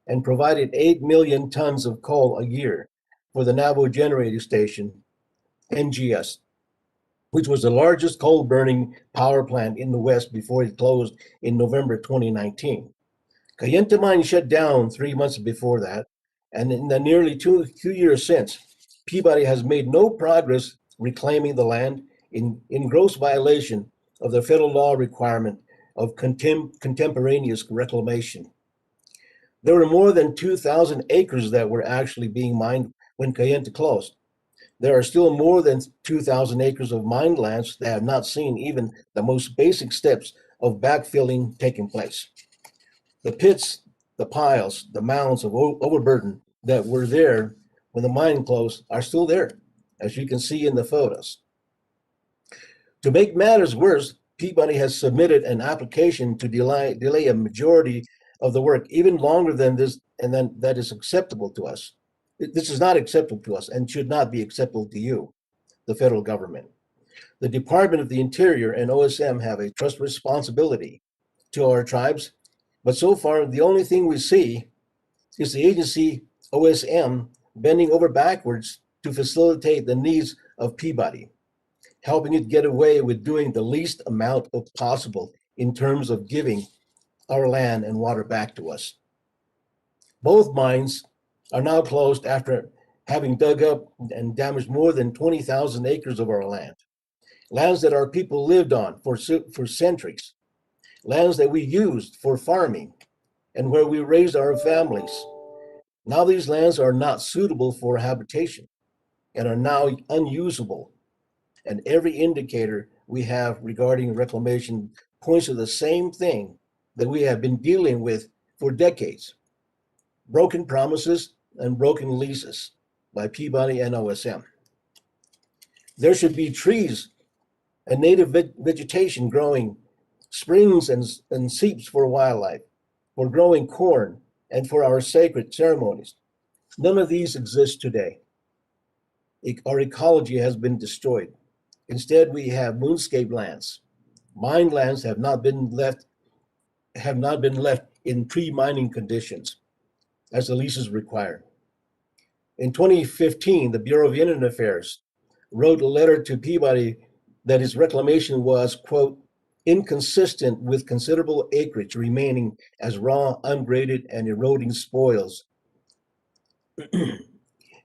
and provided 8 million tons of coal a year for the Navajo Generating Station, NGS. which was the largest coal-burning power plant in the West before it closed in November 2019. Cayenta Mine shut down 3 months before that, and in the nearly two years since, Peabody has made no progress reclaiming the land in gross violation of the federal law requirement of contemporaneous reclamation. There were more than 2,000 acres that were actually being mined when Cayenta closed. There are still more than 2,000 acres of mined lands that have not seen even the most basic steps of backfilling taking place. The pits, the piles, the mounds of overburden that were there when the mine closed are still there, as you can see in the photos. To make matters worse, Peabody has submitted an application to delay a majority of the work even longer than this, and then that is acceptable to us. This is not acceptable to us and should not be acceptable to you, the federal government. The Department of the Interior and OSM have a trust responsibility to our tribes, but so far the only thing we see is the agency OSM bending over backwards to facilitate the needs of Peabody, helping it get away with doing the least amount of possible in terms of giving our land and water back to us. Both mines are now closed after having dug up and damaged more than 20,000 acres of our land, lands that our people lived on for centuries, lands that we used for farming and where we raised our families. Now these lands are not suitable for habitation and are now unusable. And every indicator we have regarding reclamation points to the same thing that we have been dealing with for decades: broken promises and broken leases by Peabody and OSM. There should be trees and native vegetation growing, springs and seeps for wildlife, for growing corn, and for our sacred ceremonies. None of these exist today. Our ecology has been destroyed. Instead, we have moonscape lands. Mined lands have not been left in pre-mining conditions, as the leases require. In 2015, the Bureau of Indian Affairs wrote a letter to Peabody that his reclamation was, quote, inconsistent with considerable acreage remaining as raw, ungraded, and eroding spoils,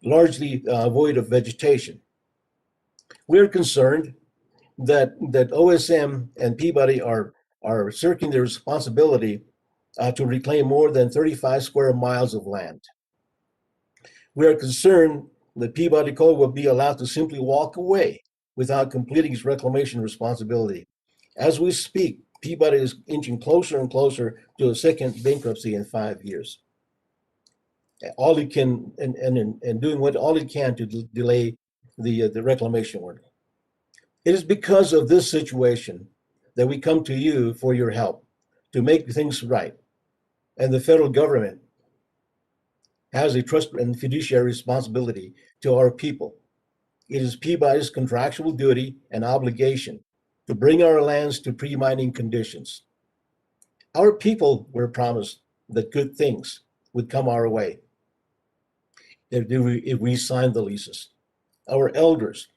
largely void of vegetation. We're concerned that OSM and Peabody are shirking their responsibility to reclaim more than 35 square miles of land. We are concerned that Peabody Coal will be allowed to simply walk away without completing its reclamation responsibility. As we speak, Peabody is inching closer and closer to a second bankruptcy in 5 years. All it can, and doing all it can to delay the reclamation work. It is because of this situation that we come to you for your help to make things right. And the federal government has a trust and fiduciary responsibility to our people. It is Peabody's contractual duty and obligation to bring our lands to pre-mining conditions. Our people were promised that good things would come our way if we signed the leases. Our elders,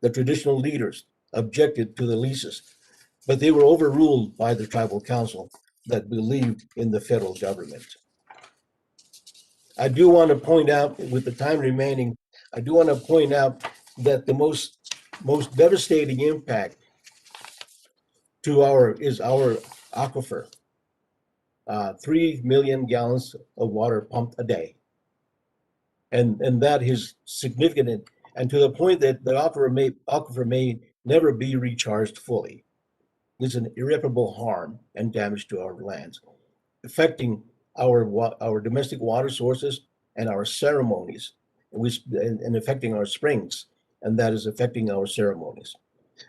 the traditional leaders, objected to the leases, but they were overruled by the tribal council that believed in the federal government. I do want to point out, with the time remaining, I do want to point out that the most devastating impact to our aquifer. 3 million gallons of water pumped a day. And that is significant, and to the point that the aquifer may never be recharged fully. It's an irreparable harm and damage to our lands, affecting our domestic water sources and our ceremonies, and affecting our springs, and that is affecting our ceremonies.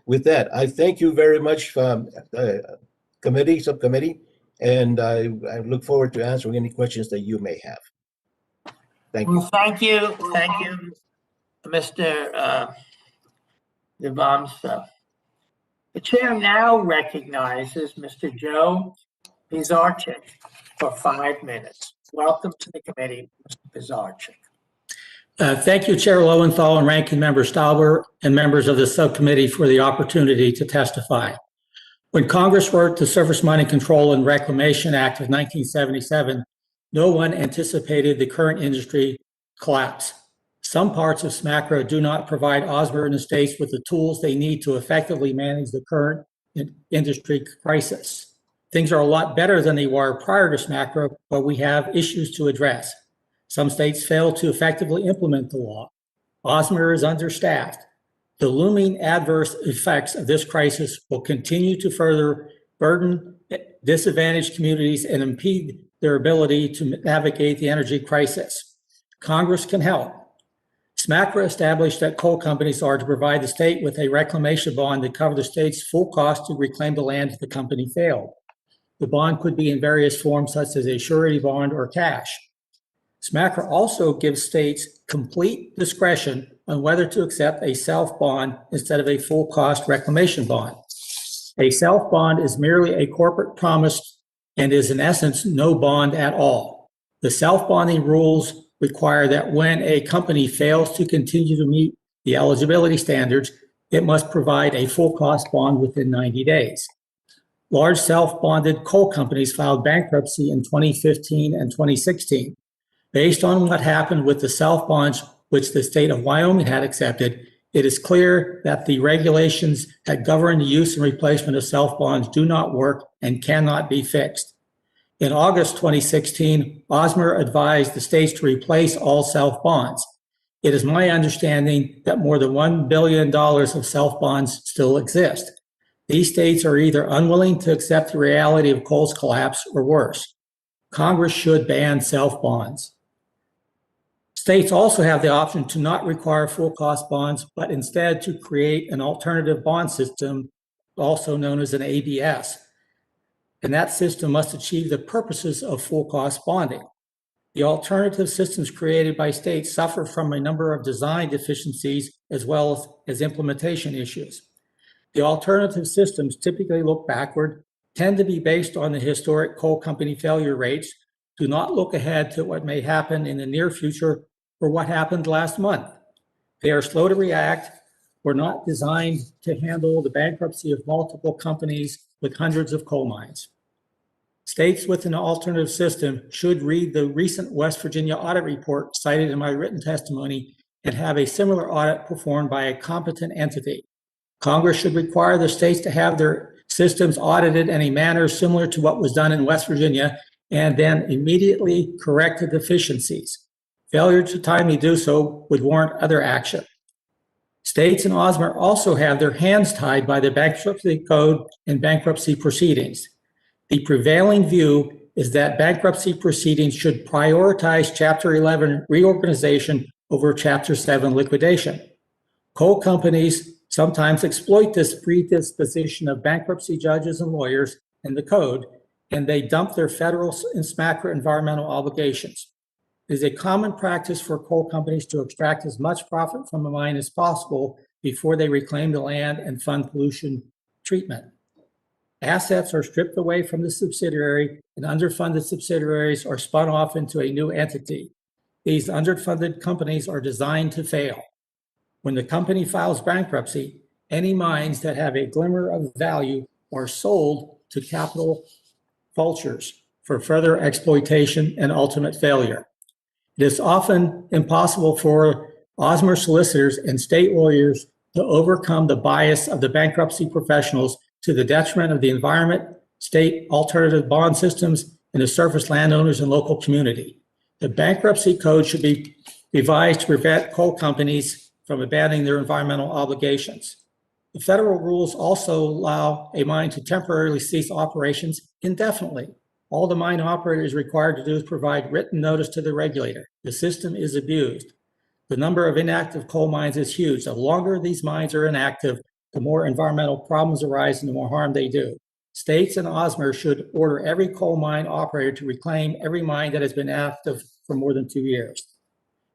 With that, I thank you very much, subcommittee, and I look forward to answering any questions that you may have. Thank you. Well, thank you, Mr. Devamsa. The chair now recognizes Mr. Joe Pizarchik for 5 minutes. Welcome to the committee, Mr. Pizarchik. Thank you, Chair Lowenthal and Ranking Member Stauber and members of the subcommittee for the opportunity to testify. When Congress wrote the Surface Mining Control and Reclamation Act of 1977, no one anticipated the current industry collapse. Some parts of SMACRA do not provide OSMR and the states with the tools they need to effectively manage the current industry crisis. Things are a lot better than they were prior to SMACRA, but we have issues to address. Some states fail to effectively implement the law. OSMR is understaffed. The looming adverse effects of this crisis will continue to further burden disadvantaged communities and impede their ability to navigate the energy crisis. Congress can help. SMACRA established that coal companies are to provide the state with a reclamation bond to cover the state's full cost to reclaim the land if the company failed. The bond could be in various forms, such as a surety bond or cash. SMACRA also gives states complete discretion on whether to accept a self-bond instead of a full-cost reclamation bond. A self-bond is merely a corporate promise and is in essence no bond at all. The self-bonding rules require that when a company fails to continue to meet the eligibility standards, it must provide a full-cost bond within 90 days. Large self-bonded coal companies filed bankruptcy in 2015 and 2016. Based on what happened with the self-bonds which the state of Wyoming had accepted, it is clear that the regulations that govern the use and replacement of self-bonds do not work and cannot be fixed. In August 2016, OSMR advised the states to replace all self-bonds. It is my understanding that more than $1 billion of self-bonds still exist. These states are either unwilling to accept the reality of coal's collapse or worse. Congress should ban self-bonds. States also have the option to not require full cost bonds, but instead to create an alternative bond system, also known as an ABS. And that system must achieve the purposes of full cost bonding. The alternative systems created by states suffer from a number of design deficiencies as well as implementation issues. The alternative systems typically look backward, tend to be based on the historic coal company failure rates, do not look ahead to what may happen in the near future or what happened last month. They are slow to react, were not designed to handle the bankruptcy of multiple companies with hundreds of coal mines. States with an alternative system should read the recent West Virginia audit report cited in my written testimony and have a similar audit performed by a competent entity. Congress should require the states to have their systems audited in a manner similar to what was done in West Virginia and then immediately correct the deficiencies. Failure to timely do so would warrant other action. States and OSMR also have their hands tied by the Bankruptcy Code and bankruptcy proceedings. The prevailing view is that bankruptcy proceedings should prioritize Chapter 11 reorganization over Chapter 7 liquidation. Coal companies sometimes exploit this predisposition of bankruptcy judges and lawyers in the code, and they dump their federal and SMACRA environmental obligations. It is a common practice for coal companies to extract as much profit from a mine as possible before they reclaim the land and fund pollution treatment. Assets are stripped away from the subsidiary, and underfunded subsidiaries are spun off into a new entity. These underfunded companies are designed to fail. When the company files bankruptcy, any mines that have a glimmer of value are sold to capital vultures for further exploitation and ultimate failure. It is often impossible for OSMR solicitors and state lawyers to overcome the bias of the bankruptcy professionals to the detriment of the environment, state alternative bond systems, and the surface landowners and local community. The bankruptcy code should be revised to prevent coal companies from abandoning their environmental obligations. The federal rules also allow a mine to temporarily cease operations indefinitely. All the mine operator is required to do is provide written notice to the regulator. The system is abused. The number of inactive coal mines is huge. The longer these mines are inactive, the more environmental problems arise and the more harm they do. States and OSMR should order every coal mine operator to reclaim every mine that has been active for more than 2 years.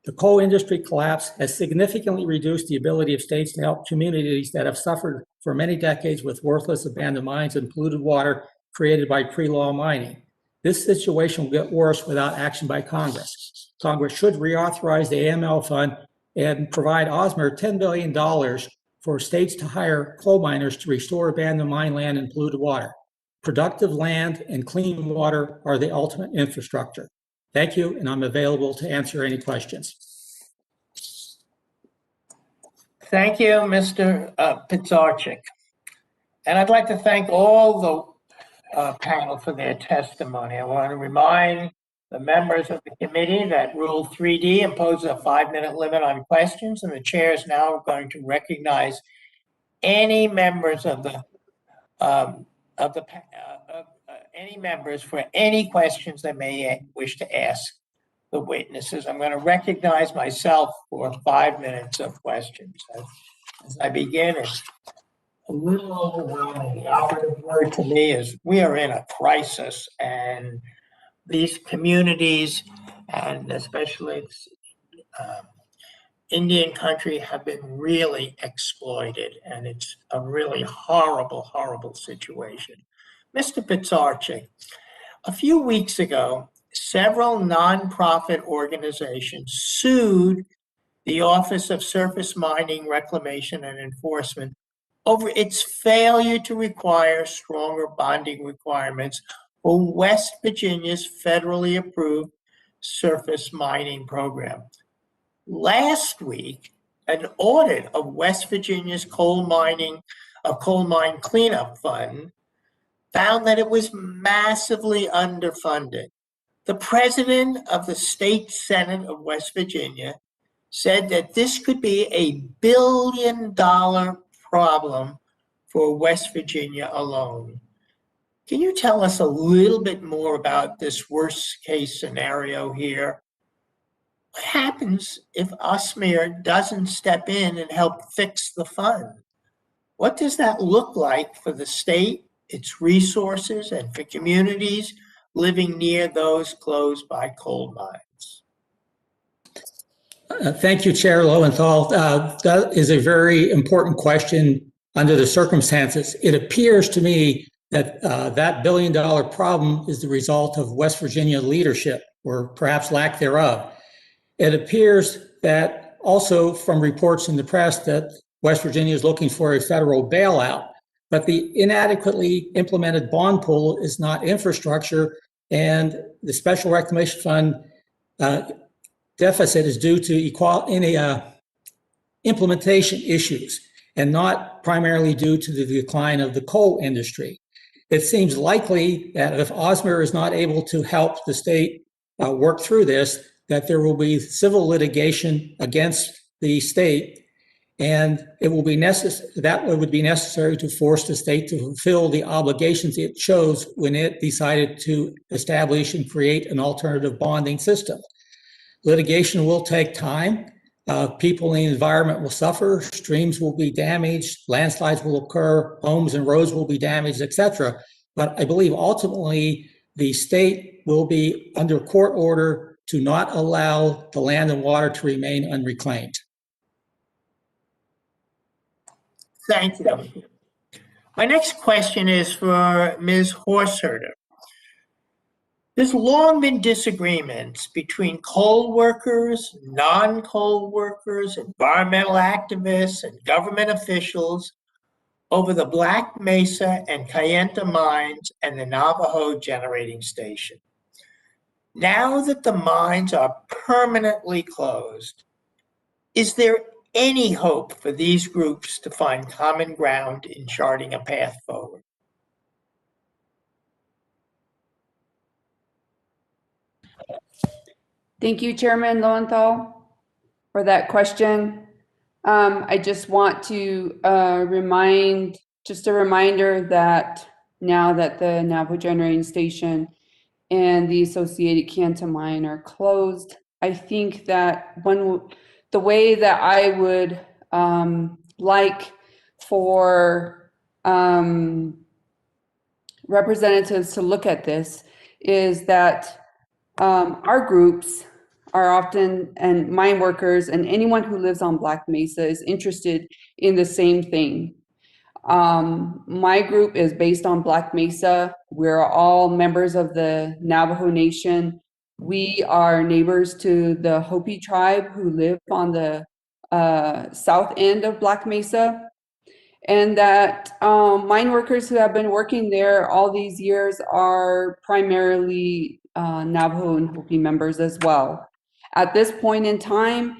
The coal industry collapse has significantly reduced the ability of states to help communities that have suffered for many decades with worthless abandoned mines and polluted water created by pre-law mining. This situation will get worse without action by Congress. Congress should reauthorize the AML fund and provide OSMER $10 billion for states to hire coal miners to restore abandoned mine land and polluted water. Productive land and clean water are the ultimate infrastructure. Thank you, and I'm available to answer any questions. Thank you, Mr. Pizarchik. And I'd like to thank all the panel for their testimony. I want to remind the members of the committee that Rule 3D imposes a 5-minute limit on questions, and the chair is now going to recognize any members of the any members for any questions they may wish to ask the witnesses. I'm going to recognize myself for 5 minutes of questions. As I begin, it's a little overwhelming. The operative word to me is we are in a crisis, and these communities, and especially Indian country, have been really exploited, and it's a really horrible, horrible situation. Mr. Pizarchik, a few weeks ago, several nonprofit organizations sued the Office of Surface Mining, Reclamation, and Enforcement over its failure to require stronger bonding requirements for West Virginia's federally approved surface mining program. Last week, an audit of West Virginia's coal mine cleanup fund found that it was massively underfunded. The president of the state Senate of West Virginia said that this could be a $1 billion problem for West Virginia alone. Can you tell us a little bit more about this worst case scenario here? What happens if OSMER doesn't step in and help fix the fund? What does that look like for the state, its resources, and for communities living near those closed by coal mines? Thank you, Chair Lowenthal. That is a very important question under the circumstances. It appears to me that that $1 billion problem is the result of West Virginia leadership, or perhaps lack thereof. It appears that also from reports in the press that West Virginia is looking for a federal bailout, but the inadequately implemented bond pool is not infrastructure, and the Special Reclamation Fund deficit is due to implementation issues and not primarily due to the decline of the coal industry. It seems likely that if OSMER is not able to help the state work through this, that there will be civil litigation against the state, and it will be would be necessary to force the state to fulfill the obligations it chose when it decided to establish and create an alternative bonding system. Litigation will take time. People in the environment will suffer, streams will be damaged, landslides will occur, homes and roads will be damaged, etc. But I believe ultimately the state will be under court order to not allow the land and water to remain unreclaimed. Thank you. My next question is for Ms. Horseherder. There's long been disagreements between coal workers, non-coal workers, environmental activists, and government officials over the Black Mesa and Kayenta mines and the Navajo generating station. Now that the mines are permanently closed, is there any hope for these groups to find common ground in charting a path forward? Thank you, Chairman Lowenthal, for that question. I just want to just a reminder that now that the Navajo generating station and the associated Kayenta mine are closed, I think that the way that I would like for representatives to look at this is that our groups are often, and mine workers and anyone who lives on Black Mesa is interested in the same thing. My group is based on Black Mesa. We're all members of the Navajo Nation. We are neighbors to the Hopi tribe who live on the south end of Black Mesa. And that mine workers who have been working there all these years are primarily Navajo and Hopi members as well. At this point in time,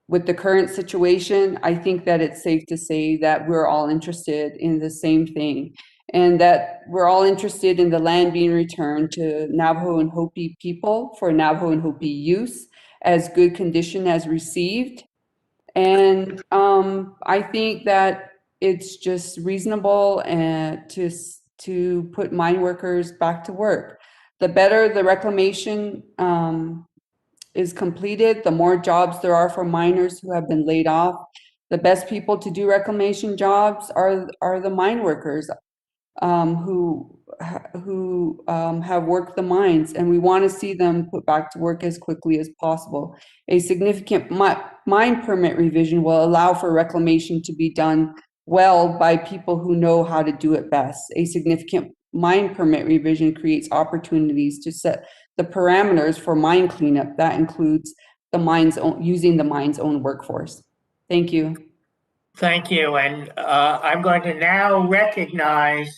with the current situation, I think that it's safe to say that we're all interested in the same thing, and that we're all interested in the land being returned to Navajo and Hopi people for Navajo and Hopi use as good condition as received. And I think that it's just reasonable and to put mine workers back to work. The better the reclamation is completed, the more jobs there are for miners who have been laid off. The best people to do reclamation jobs are the mine workers who have worked the mines, and we want to see them put back to work as quickly as possible. A significant mine permit revision will allow for reclamation to be done well by people who know how to do it best. A significant mine permit revision creates opportunities to set the parameters for mine cleanup. That includes the mine's own, using the mine's own workforce. Thank you. Thank you. And I'm going to now recognize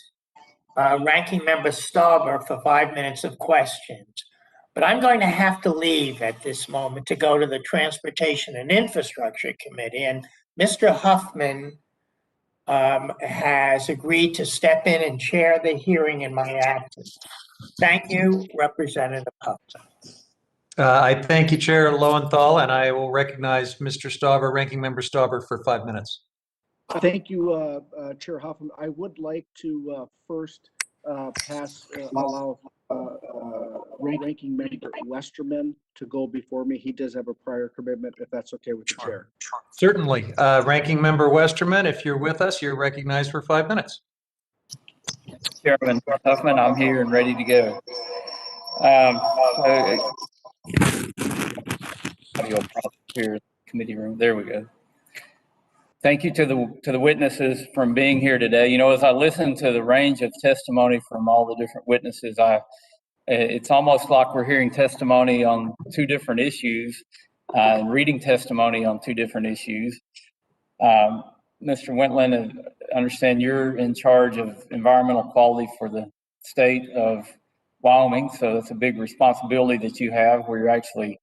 Ranking Member Stauber for 5 minutes of questions. But I'm going to have to leave at this moment to go to the Transportation and Infrastructure Committee. And Mr. Huffman has agreed to step in and chair the hearing in my absence. Thank you, Representative Huffman. I thank you, Chair Lowenthal, and I will recognize Mr. Stauber, Ranking Member Stauber, for 5 minutes. Thank you, Chair Hoffman. I would like to first allow Ranking Member Westerman to go before me. He does have a prior commitment, if that's okay with the chair. Certainly. Ranking Member Westerman, if you're with us, you're recognized for 5 minutes. Chairman Huffman, I'm here and ready to go. Audio problem here, committee room. There we go. Thank you to the witnesses from being here today. You know, as I listen to the range of testimony from all the different witnesses, it's almost like we're hearing testimony on two different issues and reading testimony on two different issues. Mr. Wentland, I understand you're in charge of environmental quality for the state of Wyoming, so it's a big responsibility that you have where you're actually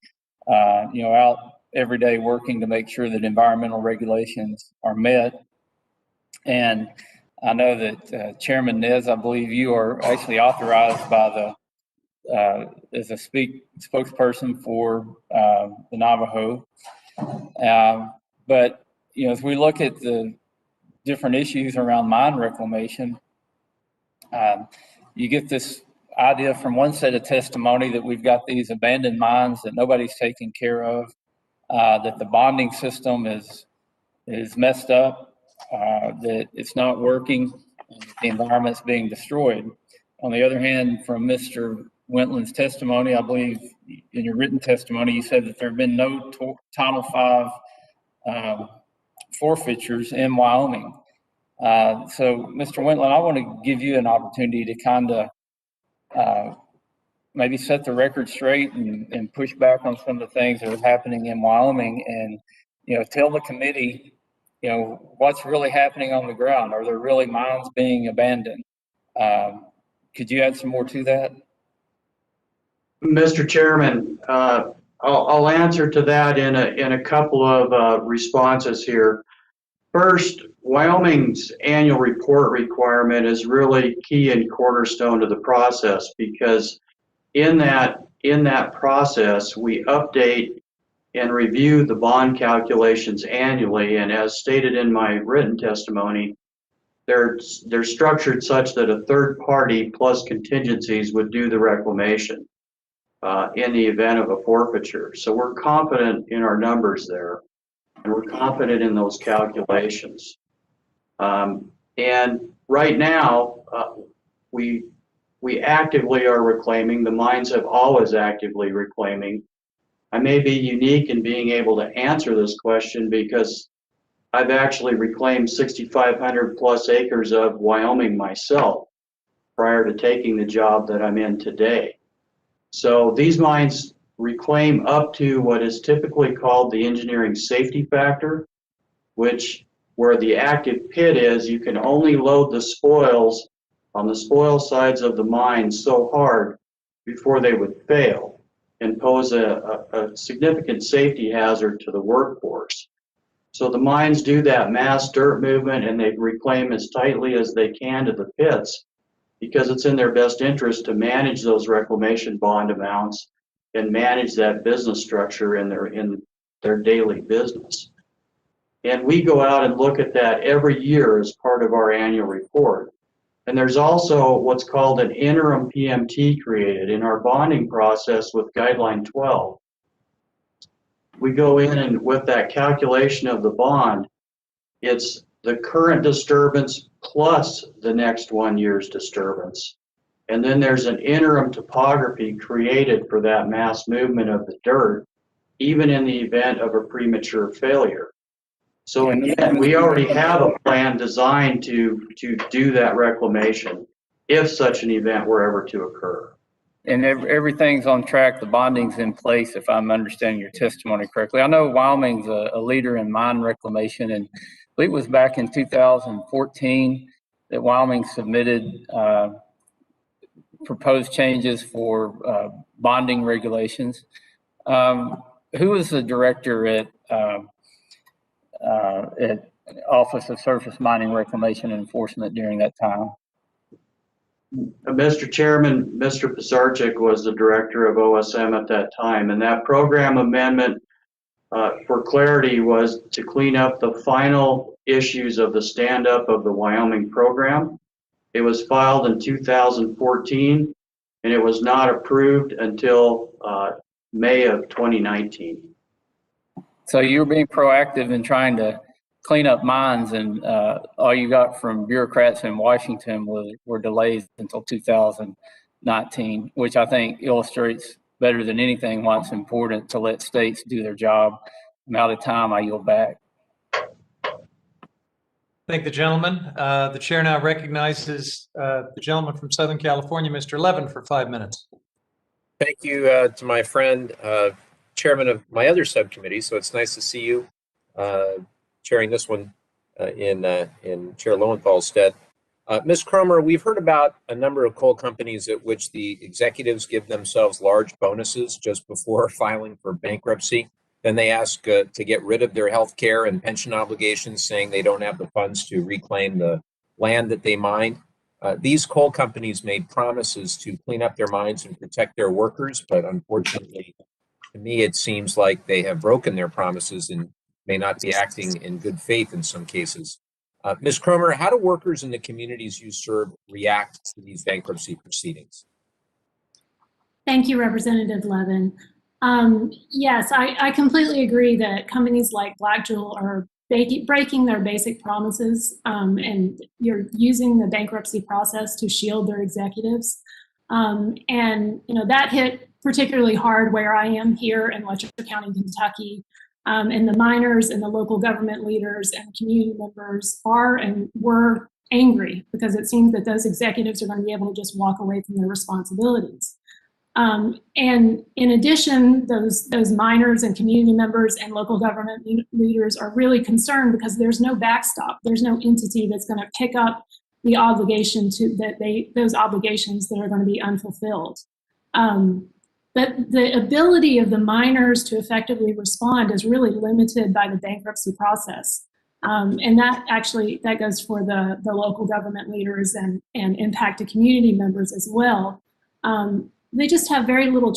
out every day working to make sure that environmental regulations are met. And I know that Chairman Nez, I believe you are actually authorized by as a spokesperson for the Navajo. But as we look at the different issues around mine reclamation, you get this idea from one set of testimony that we've got these abandoned mines that nobody's taking care of, that the bonding system is messed up, that it's not working, and the environment's being destroyed. On the other hand, from Mr. Wentland's testimony, I believe in your written testimony, you said that there have been no Title V forfeitures in Wyoming. So, Mr. Wentland, I want to give you an opportunity to kind of maybe set the record straight and push back on some of the things that are happening in Wyoming, and tell the committee what's really happening on the ground. Are there really mines being abandoned? Could you add some more to that? Mr. Chairman, I'll answer to that in a couple of responses here. First, Wyoming's annual report requirement is really key and cornerstone to the process, because in that process, we update and review the bond calculations annually, and as stated in my written testimony, they're structured such that a third party plus contingencies would do the reclamation in the event of a forfeiture. So we're confident in our numbers there, and we're confident in those calculations. And right now, we actively are reclaiming. The mines have always actively reclaiming. I may be unique in being able to answer this question because I've actually reclaimed 6,500 plus acres of Wyoming myself prior to taking the job that I'm in today. So these mines reclaim up to what is typically called the engineering safety factor, which where the active pit is, you can only load the spoils on the spoil sides of the mine so hard before they would fail and pose a significant safety hazard to the workforce. So the mines do that mass dirt movement and they reclaim as tightly as they can to the pits because it's in their best interest to manage those reclamation bond amounts and manage that business structure in their daily business. And we go out and look at that every year as part of our annual report. And there's also what's called an interim PMT created in our bonding process with Guideline 12. We go in and with that calculation of the bond, it's the current disturbance plus the next 1 year's disturbance. And then there's an interim topography created for that mass movement of the dirt, even in the event of a premature failure. So in the end, we already have a plan designed to do that reclamation if such an event were ever to occur. And everything's on track. The bonding's in place, if I'm understanding your testimony correctly. I know Wyoming's a leader in mine reclamation, and I believe it was back in 2014 that Wyoming submitted proposed changes for bonding regulations. Who was the director at Office of Surface Mining Reclamation and Enforcement during that time? Mr. Chairman, Mr. Pisarcik was the director of OSM at that time, and that program amendment, for clarity, was to clean up the final issues of the stand-up of the Wyoming program. It was filed in 2014, and it was not approved until May of 2019. So you were being proactive in trying to clean up mines, and all you got from bureaucrats in Washington were delays until 2019, which I think illustrates better than anything why it's important to let states do their job. I'm out of time. I yield back. Thank the gentleman. The chair now recognizes the gentleman from Southern California, Mr. Levin, for 5 minutes. Thank you to my friend, chairman of my other subcommittee. So it's nice to see you chairing this one in Chair Lowenthal's stead. Ms. Cromer, we've heard about a number of coal companies at which the executives give themselves large bonuses just before filing for bankruptcy. Then they ask to get rid of their health care and pension obligations, saying they don't have the funds to reclaim the land that they mined. These coal companies made promises to clean up their mines and protect their workers, but unfortunately, to me, it seems like they have broken their promises and may not be acting in good faith in some cases. Ms. Cromer, how do workers in the communities you serve react to these bankruptcy proceedings? Thank you, Representative Levin. Yes, I completely agree that companies like Black Jewel are breaking their basic promises, and you're using the bankruptcy process to shield their executives. And that hit particularly hard where I am here in Westchester County, Kentucky. And the miners and the local government leaders and community members are and were angry because it seems that those executives are going to be able to just walk away from their responsibilities. And in addition, those miners and community members and local government leaders are really concerned because there's no backstop. There's no entity that's going to pick up the obligation those obligations that are going to be unfulfilled. But the ability of the miners to effectively respond is really limited by the bankruptcy process. And that goes for the local government leaders and impacted community members as well. They just have very little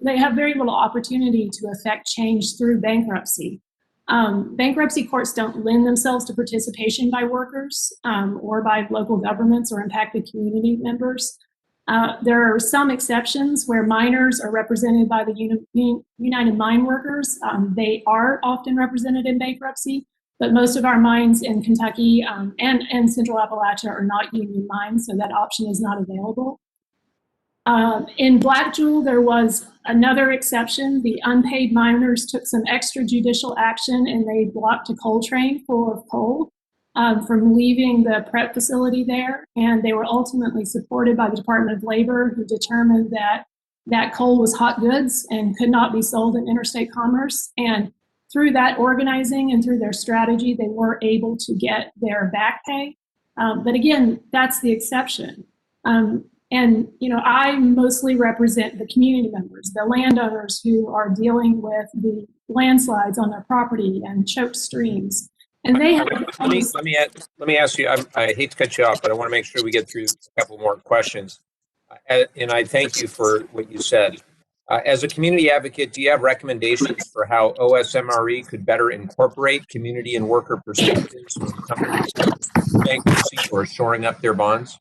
they have very little opportunity to affect change through bankruptcy. Bankruptcy courts don't lend themselves to participation by workers or by local governments or impacted community members. There are some exceptions where miners are represented by the United Mine Workers. They are often represented in bankruptcy, but most of our mines in Kentucky and Central Appalachia are not union mines, so that option is not available. In Black Jewel, there was another exception. The unpaid miners took some extrajudicial action and they blocked a coal train full of coal from leaving the prep facility there. And they were ultimately supported by the Department of Labor, who determined that that coal was hot goods and could not be sold in interstate commerce. And through that organizing and through their strategy, they were able to get their back pay. But again, that's the exception. And, you know, I mostly represent the community members, the landowners who are dealing with the landslides on their property and choked streams. And they have. Let me ask you, I hate to cut you off, but I want to make sure we get through a couple more questions. And I thank you for what you said. As a community advocate, do you have recommendations for how OSMRE could better incorporate community and worker perspectives when companies bankruptcy or shoring up their bonds?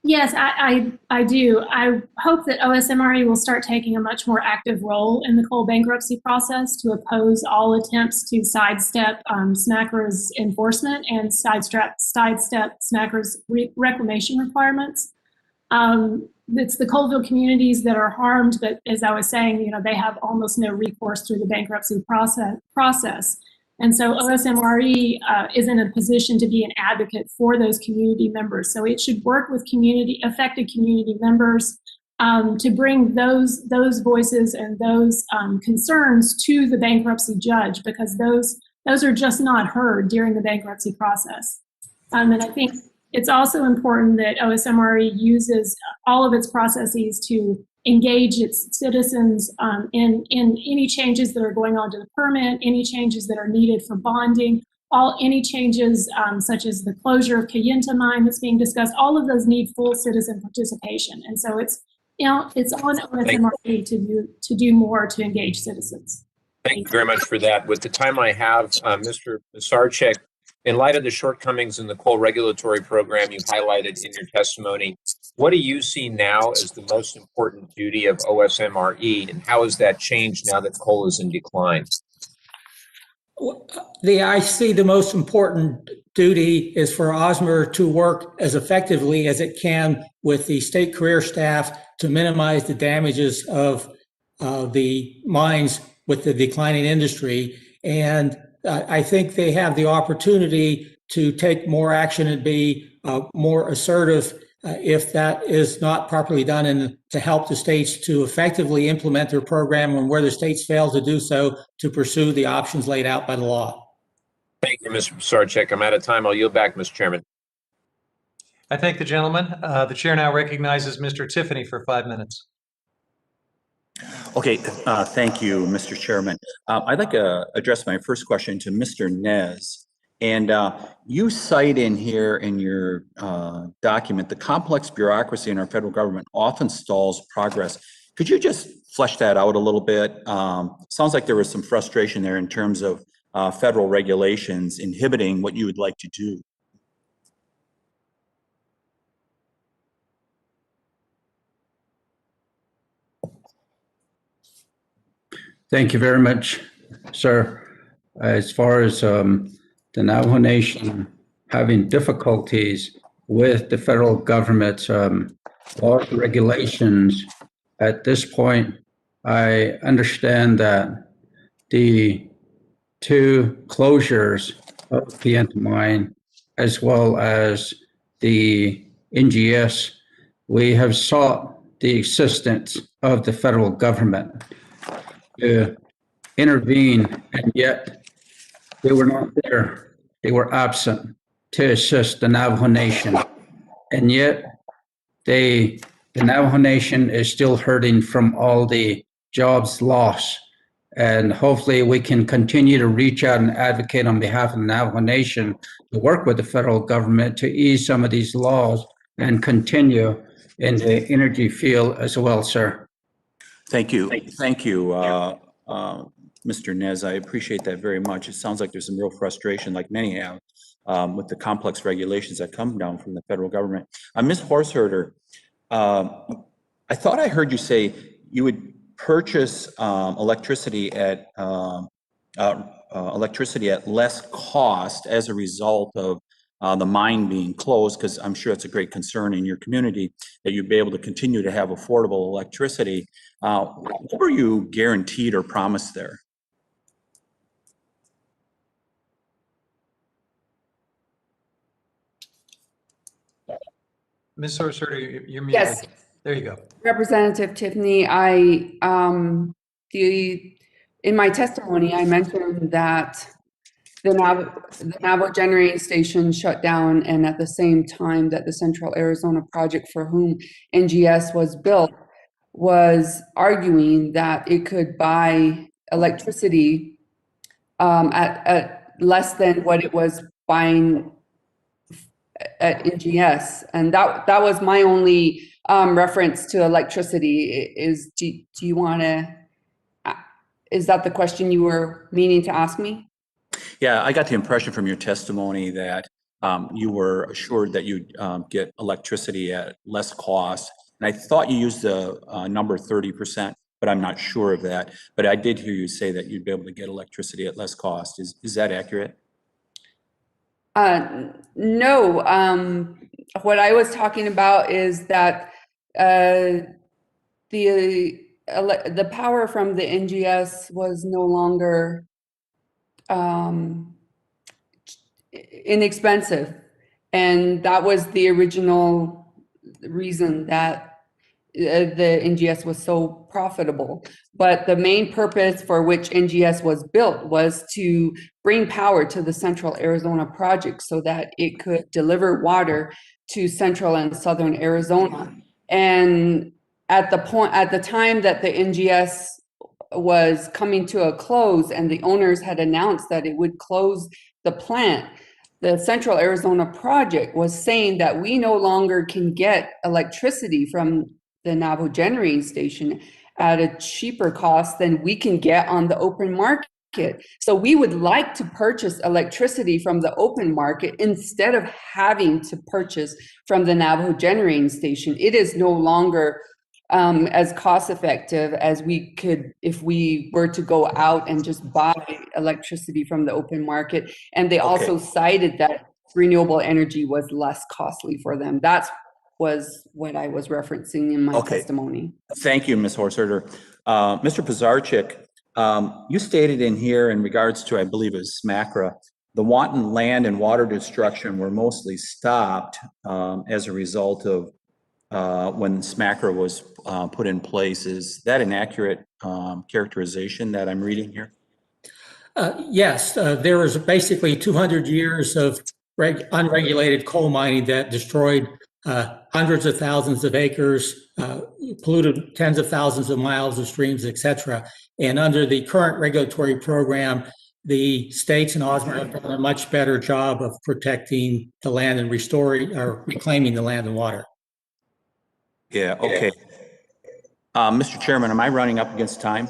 Yes, I do. I hope that OSMRE will start taking a much more active role in the coal bankruptcy process to oppose all attempts to sidestep SMCRA's enforcement and sidestep SMCRA's reclamation requirements. It's the coalville communities that are harmed, but as I was saying, you know, they have almost no recourse through the bankruptcy process. And so OSMRE is in a position to be an advocate for those community members. So it should work with affected community members to bring those voices and those concerns to the bankruptcy judge, because those are just not heard during the bankruptcy process. And I think it's also important that OSMRE uses all of its processes to engage its citizens in any changes that are going on to the permit, any changes that are needed for bonding, any changes such as the closure of Kayenta mine that's being discussed. All of those need full citizen participation, and so it's on OSMRE to do more to engage citizens. Thank you very much for that. With the time I have, Mr. Sarchek, in light of the shortcomings in the coal regulatory program you highlighted in your testimony, what do you see now as the most important duty of OSMRE, and how has that changed now that coal is in decline? I see the most important duty is for OSMR to work as effectively as it can with the state career staff to minimize the damages of the mines with the declining industry. And I think they have the opportunity to take more action and be more assertive if that is not properly done, and to help the states to effectively implement their program, and where the states fail to do so, to pursue the options laid out by the law. Thank you, Mr. Sarchek. I'm out of time. I'll yield back, Mr. Chairman. I thank the gentleman. The chair now recognizes Mr. Tiffany for 5 minutes. Okay, thank you, Mr. Chairman. I'd like to address my first question to Mr. Nez. And you cite in here in your document, the complex bureaucracy in our federal government often stalls progress. Could you just flesh that out a little bit? Sounds like there was some frustration there in terms of federal regulations inhibiting what you would like to do. Thank you very much, sir. As far as the Navajo Nation having difficulties with the federal government's laws and regulations, at this point, I understand that the 2 closures of Kayenta mine, as well as the NGS, we have sought the assistance of the federal government to intervene, and yet they were not there. They were absent to assist the Navajo Nation. And yet the Navajo Nation is still hurting from all the jobs lost. And hopefully we can continue to reach out and advocate on behalf of the Navajo Nation to work with the federal government to ease some of these laws and continue in the energy field as well, sir. Thank you. Thank you, Mr. Nez. I appreciate that very much. It sounds like there's some real frustration, like many have, with the complex regulations that come down from the federal government. Ms. Horseherder, I thought I heard you say you would purchase electricity at less cost as a result of the mine being closed, because I'm sure it's a great concern in your community that you'd be able to continue to have affordable electricity. What were you guaranteed or promised there? Ms. Sorcerer, you're muted. Yes. There you go. Representative Tiffany, in my testimony, I mentioned that the Navajo generating station shut down, and at the same time that the Central Arizona project for whom NGS was built was arguing that it could buy electricity at less than what it was buying at NGS. And that was my only reference to electricity. Do you want to, is that the question you were meaning to ask me? Yeah, I got the impression from your testimony that you were assured that you'd get electricity at less cost. And I thought you used the number 30%, but I'm not sure of that. But I did hear you say that you'd be able to get electricity at less cost. Is that accurate? No. What I was talking about is that the power from the NGS was no longer inexpensive, and that was the original reason that the NGS was so profitable. But the main purpose for which NGS was built was to bring power to the Central Arizona project so that it could deliver water to Central and Southern Arizona. And at the time that the NGS was coming to a close and the owners had announced that it would close the plant, the Central Arizona project was saying that we no longer can get electricity from the Navajo generating station at a cheaper cost than we can get on the open market. So we would like to purchase electricity from the open market instead of having to purchase from the Navajo generating station. It is no longer as cost effective as we could if we were to go out and just buy electricity from the open market. And they also cited that renewable energy was less costly for them. That was what I was referencing in my testimony. Thank you, Ms. Horserter. Mr. Pizarchik, you stated in here in regards to, I believe it was SMACRA, the wanton land and water destruction were mostly stopped as a result of when SMACRA was put in place. Is that an accurate characterization that I'm reading here? Yes, there was basically 200 years of unregulated coal mining that destroyed hundreds of thousands of acres, polluted tens of thousands of miles of streams, et cetera. And under the current regulatory program, the states and OSMA have done a much better job of protecting the land and restoring or reclaiming the land and water. Yeah, okay. Mr. Chairman, am I running up against time?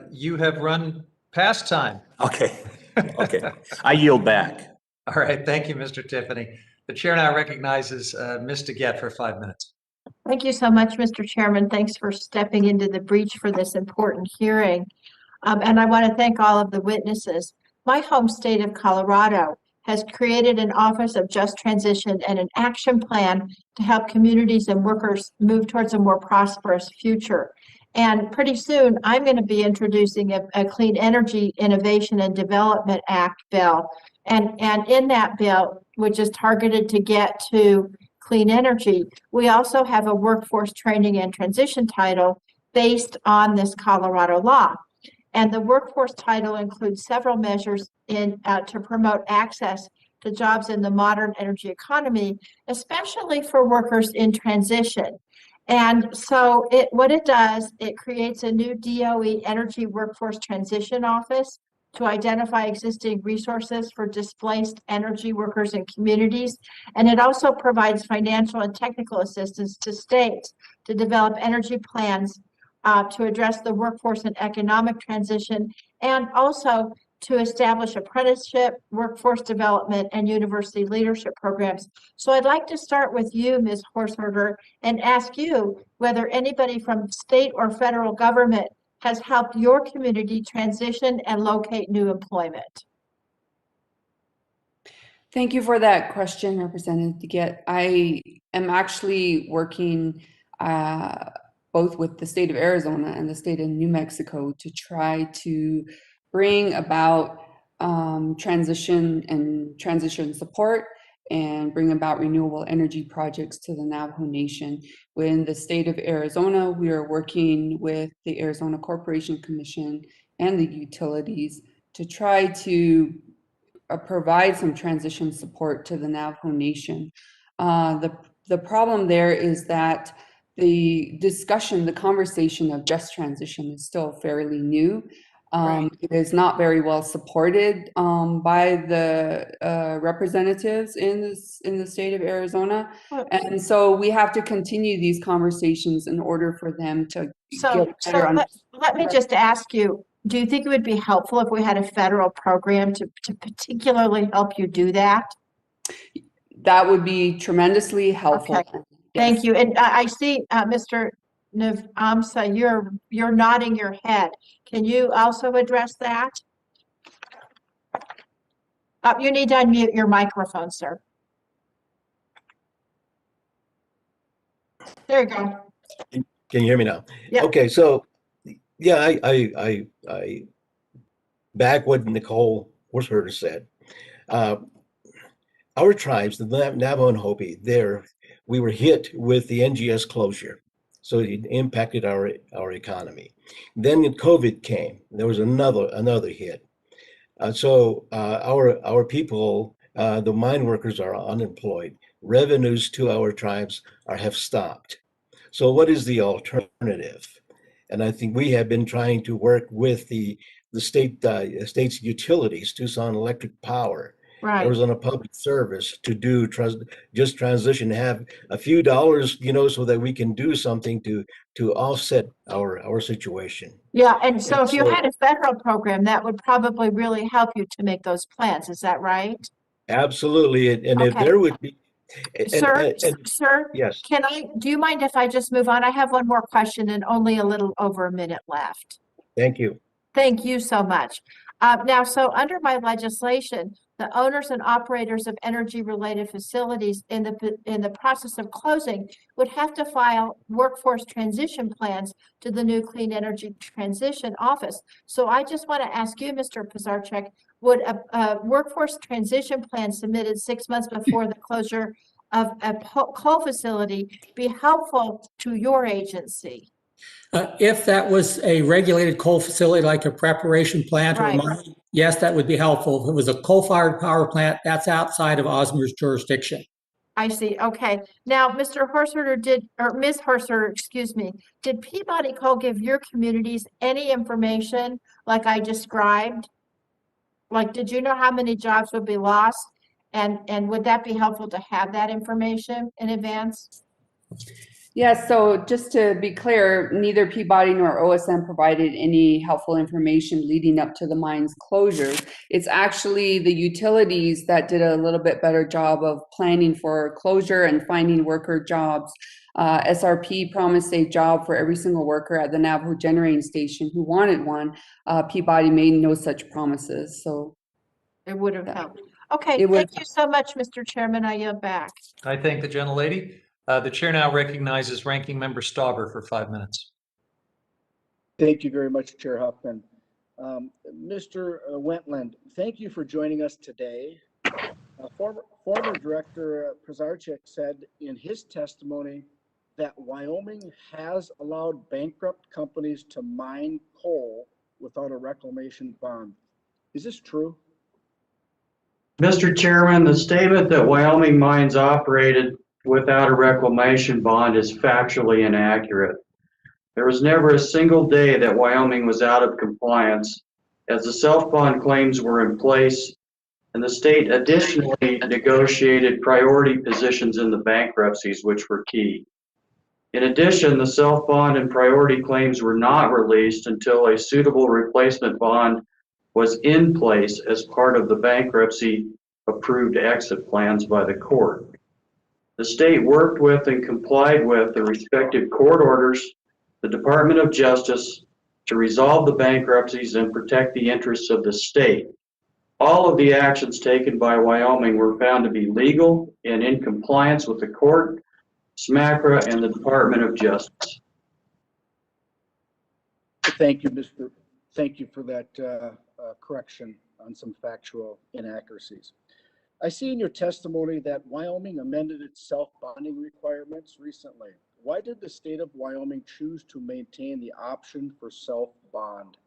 You have run past time. Okay, okay. I yield back. All right, thank you, Mr. Tiffany. The chair now recognizes Ms. DeGette for 5 minutes. Thank you so much, Mr. Chairman. Thanks for stepping into the breach for this important hearing. And I want to thank all of the witnesses. My home state of Colorado has created an Office of Just Transition and an action plan to help communities and workers move towards a more prosperous future. And pretty soon, I'm going to be introducing a Clean Energy Innovation and Development Act bill. And in that bill, which is targeted to get to clean energy, we also have a workforce training and transition title based on this Colorado law. And the workforce title includes several measures to promote access to jobs in the modern energy economy, especially for workers in transition. And so what it does, it creates a new DOE Energy Workforce Transition Office to identify existing resources for displaced energy workers and communities. And it also provides financial and technical assistance to states to develop energy plans to address the workforce and economic transition, and also to establish apprenticeship, workforce development, and university leadership programs. So I'd like to start with you, Ms. Horserter, and ask you whether anybody from state or federal government has helped your community transition and locate new employment. Thank you for that question, Representative DeGette. I am actually working both with the state of Arizona and the state of New Mexico to try to bring about transition and transition support and bring about renewable energy projects to the Navajo Nation. In the state of Arizona, we are working with the Arizona Corporation Commission and the utilities to try to provide some transition support to the Navajo Nation. The problem there is that the discussion, the conversation of just transition is still fairly new. It is not very well supported by the representatives in the state of Arizona. And so we have to continue these conversations in order for them to get better let me just ask you, do you think it would be helpful if we had a federal program to particularly help you do that? That would be tremendously helpful. Okay. Thank you. And I see, Mr. Navamsa, you're nodding your head. Can you also address that? You need to unmute your microphone, sir. There you go. Can you hear me now? Yep. Okay, so yeah, I back what Nicole Horseherder said. Our tribes, the Navajo and Hopi, we were hit with the NGS closure, so it impacted our economy. Then COVID came. There was another hit. So our people, the mine workers, are unemployed. Revenues to our tribes have stopped. So what is the alternative? And I think we have been trying to work with the state's utilities, Tucson Electric Power, Arizona Public Service, to do just transition, have a few dollars, so that we can do something to offset our situation. Yeah, and so if you had a federal program, that would probably really help you to make those plans. Is that right? Absolutely, and if there would be. Sir, yes. Do you mind if I just move on? I have one more question and only a little over a minute left. Thank you. Thank you so much. Now, so under my legislation, the owners and operators of energy-related facilities in the process of closing would have to file workforce transition plans to the new Clean Energy Transition Office. So I just want to ask you, Mr. Pizarchek, would a workforce transition plan submitted 6 months before the closure of a coal facility be helpful to your agency? If that was a regulated coal facility, like a preparation plant or a mine, yes, that would be helpful. If it was a coal-fired power plant, that's outside of OSMER's jurisdiction. I see. Okay. Now, Mr. Horseherder Ms. Horseherder, excuse me, did Peabody Coal give your communities any information like I described? Like, did you know how many jobs would be lost? And would that be helpful to have that information in advance? Yes, so just to be clear, neither Peabody nor OSM provided any helpful information leading up to the mine's closure. It's actually the utilities that did a little bit better job of planning for closure and finding worker jobs. SRP promised a job for every single worker at the Navajo generating station who wanted one. Peabody made no such promises, so. It would have helped. Okay, thank you so much, Mr. Chairman. I yield back. I thank the gentlelady. The chair now recognizes Ranking Member Stauber for 5 minutes. Thank you very much, Chair Huffman. Mr. Wentland, thank you for joining us today. Former Director Pizarchek said in his testimony that Wyoming has allowed bankrupt companies to mine coal without a reclamation bond. Is this true? Mr. Chairman, the statement that Wyoming mines operated without a reclamation bond is factually inaccurate. There was never a single day that Wyoming was out of compliance, as the self-bond claims were in place, and the state additionally negotiated priority positions in the bankruptcies, which were key. In addition, the self-bond and priority claims were not released until a suitable replacement bond was in place as part of the bankruptcy approved exit plans by the court. The state worked with and complied with the respective court orders, the Department of Justice, to resolve the bankruptcies and protect the interests of the state. All of the actions taken by Wyoming were found to be legal and in compliance with the court, SMACRA, and the Department of Justice. Thank you, Thank you for that correction on some factual inaccuracies. I see in your testimony that Wyoming amended its self-bonding requirements recently. Why did the state of Wyoming choose to maintain the option for self-bond?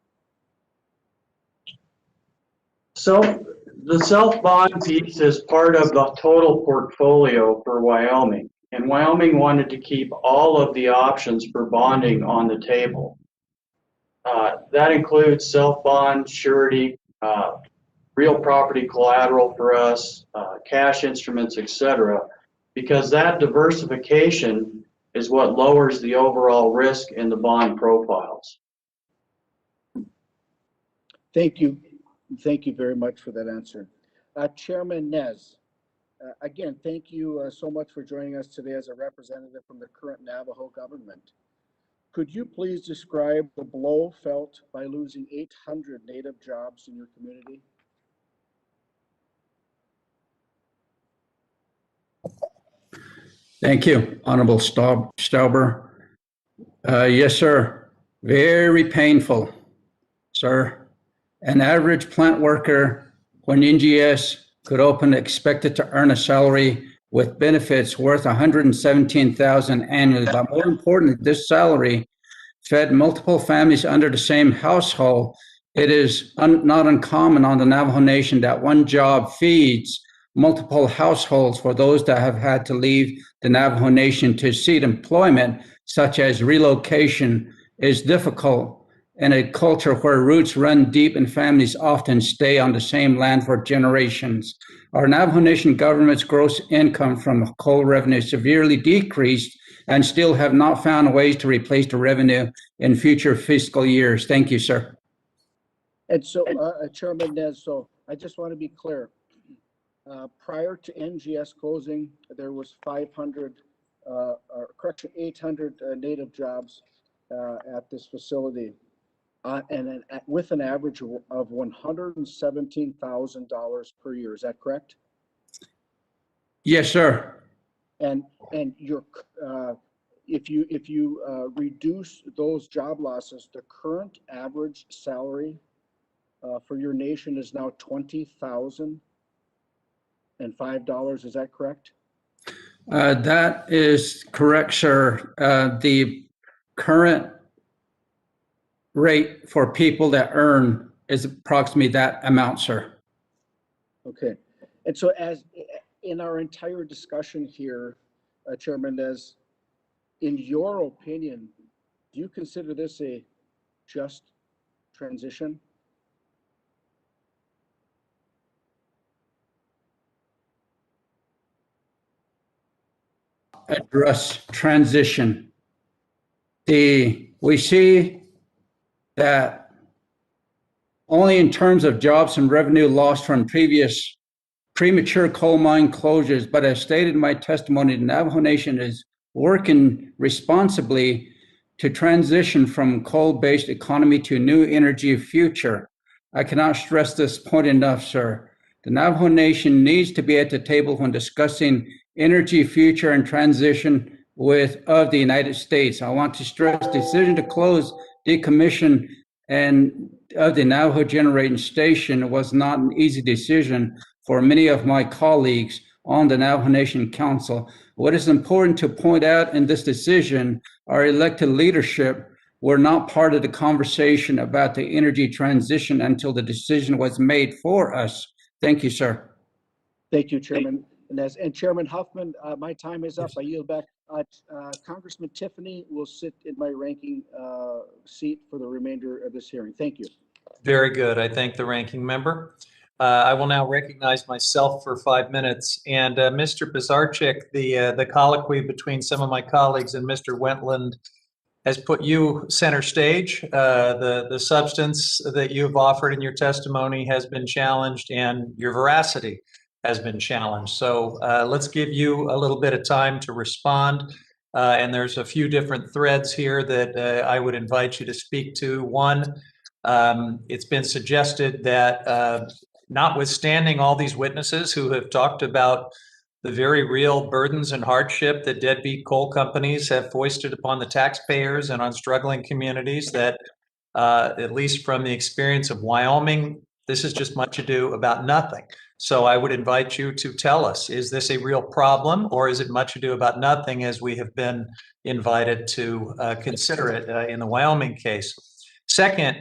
The self-bond piece is part of the total portfolio for Wyoming. And Wyoming wanted to keep all of the options for bonding on the table. That includes self-bond, surety, real property collateral for us, cash instruments, etc. Because that diversification is what lowers the overall risk in the bond profiles. Thank you. Thank you very much for that answer. Chairman Nez, again, thank you so much for joining us today as a representative from the current Navajo government. Could you please describe the blow felt by losing 800 Native jobs in your community? Thank you, Honorable Stauber. Yes, sir. Very painful, sir. An average plant worker, when NGS could open, expected to earn a salary with benefits worth $117,000 annually. But more importantly, this salary fed multiple families under the same household. It is not uncommon on the Navajo Nation that one job feeds multiple households for those that have had to leave the Navajo Nation to seek employment, such as relocation, is difficult in a culture where roots run deep and families often stay on the same land for generations. Our Navajo Nation government's gross income from coal revenue severely decreased and still have not found ways to replace the revenue in future fiscal years. Thank you, sir. And so, Chairman Nez, so I just want to be clear. Prior to NGS closing, there was 800 Native jobs at this facility, and then with an average of $117,000 per year. Is that correct? Yes, sir. And your if you reduce those job losses, the current average salary for your nation is now $20,005. Is that correct? That is correct, sir. The current rate for people that earn is approximately that amount, sir. Okay. And so as in our entire discussion here, Chairman, as in your opinion, do you consider this a just transition? Address transition. We see that only in terms of jobs and revenue lost from previous premature coal mine closures, but as stated in my testimony, the Navajo Nation is working responsibly to transition from coal-based economy to a new energy future. I cannot stress this point enough, sir. The Navajo Nation needs to be at the table when discussing energy future and transition of the United States. I want to stress the decision to close, decommission, and of the Navajo generating station was not an easy decision for many of my colleagues on the Navajo Nation Council. What is important to point out in this decision, our elected leadership were not part of the conversation about the energy transition until the decision was made for us. Thank you, sir. Thank you, Chairman. And Chairman Huffman, my time is up. I yield back. Congressman Tiffany will sit in my ranking seat for the remainder of this hearing. Thank you. Very good. I thank the ranking member. I will now recognize myself for 5 minutes. And Mr. Bizarchik, the colloquy between some of my colleagues and Mr. Wentland has put you center stage. The substance that you've offered in your testimony has been challenged, and your veracity has been challenged. So let's give you a little bit of time to respond. And there's a few different threads here that I would invite you to speak to. One, it's been suggested that notwithstanding all these witnesses who have talked about the very real burdens and hardship that deadbeat coal companies have foisted upon the taxpayers and on struggling communities, that at least from the experience of Wyoming, This is just much ado about nothing. So I would invite you to tell us, is this a real problem, or is it much ado about nothing, as we have been invited to consider it in the Wyoming case? Second,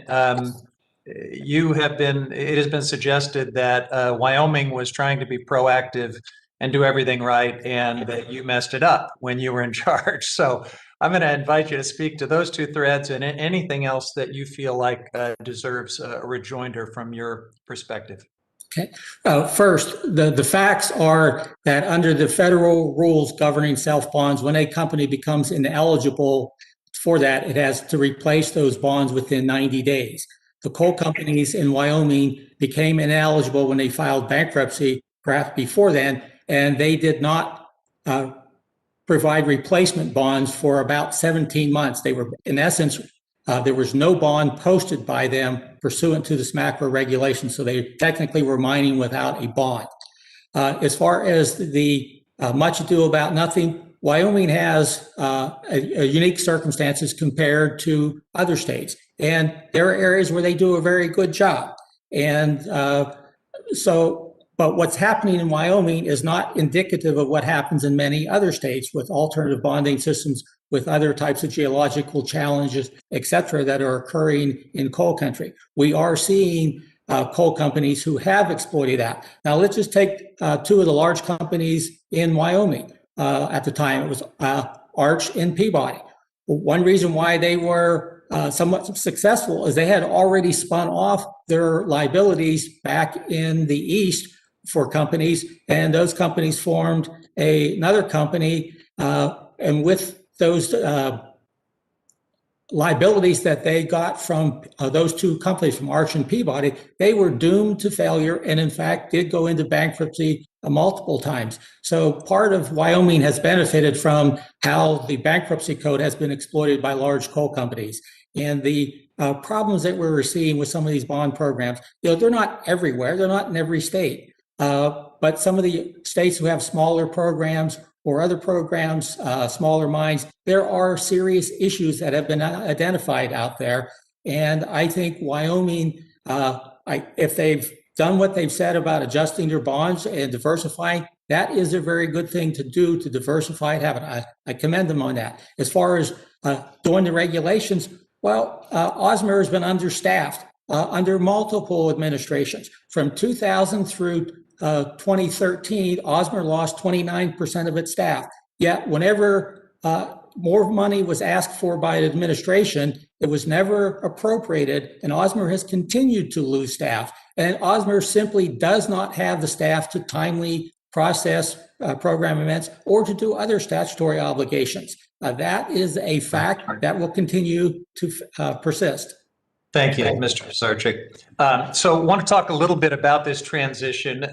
it has been suggested that Wyoming was trying to be proactive and do everything right, and that you messed it up when you were in charge. So I'm going to invite you to speak to those two threads and anything else that you feel like deserves a rejoinder from your perspective. Okay. First, the facts are that under the federal rules governing self-bonds, when a company becomes ineligible for that, it has to replace those bonds within 90 days. The coal companies in Wyoming became ineligible when they filed bankruptcy, perhaps before then, and they did not provide replacement bonds for about 17 months. They were, in essence, there was no bond posted by them pursuant to the SMACRA regulation, so they technically were mining without a bond. As far as the much ado about nothing, Wyoming has a unique circumstances compared to other states, and there are areas where they do a very good job. And but what's happening in Wyoming is not indicative of what happens in many other states with alternative bonding systems, with other types of geological challenges, et cetera, that are occurring in coal country. We are seeing coal companies who have exploited that. Now, let's just take two of the large companies in Wyoming. At the time, it was Arch and Peabody. One reason why they were somewhat successful is they had already spun off their liabilities back in the East for companies, and those companies formed another company, and with those liabilities that they got from those two companies, from Arch and Peabody, they were doomed to failure, and in fact did go into bankruptcy multiple times. So part of Wyoming has benefited from how the bankruptcy code has been exploited by large coal companies. And the problems that we're seeing with some of these bond programs, they're not everywhere, they're not in every state. But some of the states who have smaller programs or other programs, smaller mines, there are serious issues that have been identified out there. And I think Wyoming, if they've done what they've said about adjusting their bonds and diversifying, that is a very good thing to do, to diversify and have it. I commend them on that. As far as doing the regulations, well, OSMER has been understaffed under multiple administrations. From 2000 through 2013, OSMER lost 29% of its staff. Yet whenever more money was asked for by the administration, it was never appropriated, and OSMER has continued to lose staff. And OSMER simply does not have the staff to timely process program events or to do other statutory obligations. That is a fact that will continue to persist. Thank you, Mr. Pisarcik. So I want to talk a little bit about this transition.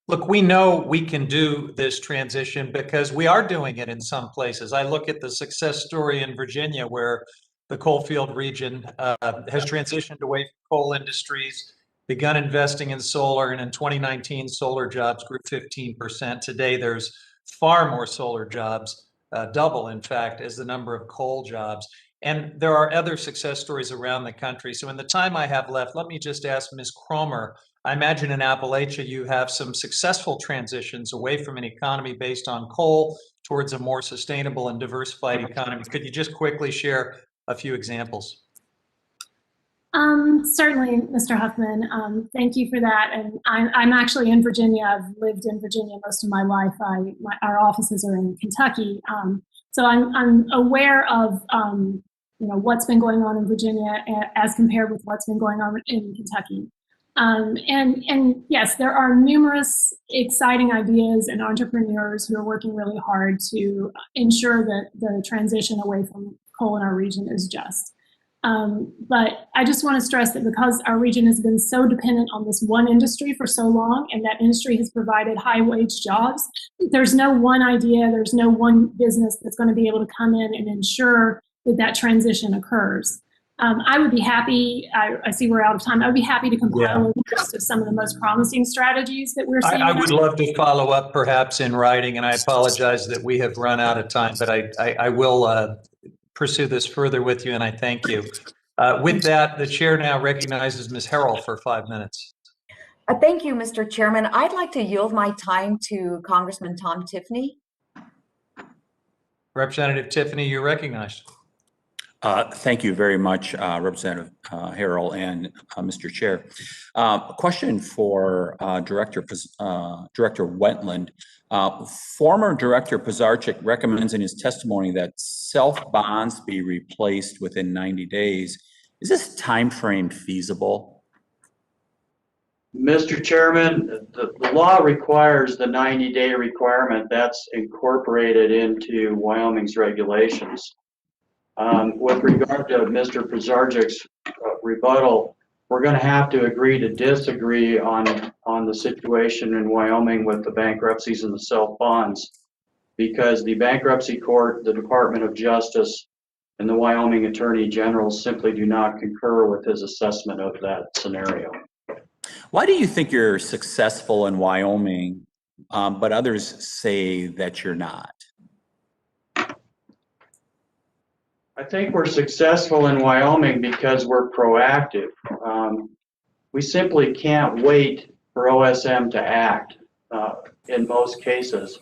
Look, we know we can do this transition because we are doing it in some places. I look at the success story in Virginia, where the coalfield region has transitioned away from coal industries, begun investing in solar, and in 2019, solar jobs grew 15%. Today, there's far more solar jobs, double, in fact, as the number of coal jobs. And there are other success stories around the country. So in the time I have left, let me just ask Ms. Cromer, I imagine in Appalachia you have some successful transitions away from an economy based on coal towards a more sustainable and diversified economy. Could you just quickly share a few examples? Certainly, Mr. Huffman. Thank you for that. And I'm actually in Virginia. I've lived in Virginia most of my life. Our offices are in Kentucky. So I'm aware of what's been going on in Virginia as compared with what's been going on in Kentucky. And yes, there are numerous exciting ideas and entrepreneurs who are working really hard to ensure that the transition away from coal in our region is just. But I just want to stress that because our region has been so dependent on this one industry for so long, and that industry has provided high wage jobs, there's no one idea, there's no one business that's going to be able to come in and ensure that that transition occurs. I would be happy, I see we're out of time, I would be happy to compile a list of some of the most promising strategies that we're seeing. I would love to follow up perhaps in writing, and I apologize that we have run out of time, but I will pursue this further with you, and I thank you. With that, the chair now recognizes Ms. Harrell for 5 minutes. Thank you, Mr. Chairman. I'd like to yield my time to Congressman Tom Tiffany. Representative Tiffany, you're recognized. Thank you very much, Representative Harrell and Mr. Chair. A question for Director Wentland. Former Director Pizarczyk recommends in his testimony that self-bonds be replaced within 90 days. Is this time frame feasible? Mr. Chairman, the law requires the 90-day requirement. That's incorporated into Wyoming's regulations. With regard to Mr. Pizarczyk's rebuttal, we're going to have to agree to disagree on the situation in Wyoming with the bankruptcies and the self-bonds, because the bankruptcy court, the Department of Justice, and the Wyoming Attorney General simply do not concur with his assessment of that scenario. Why do you think you're successful in Wyoming, but others say that you're not? I think we're successful in Wyoming because we're proactive. We simply can't wait for OSM to act in most cases.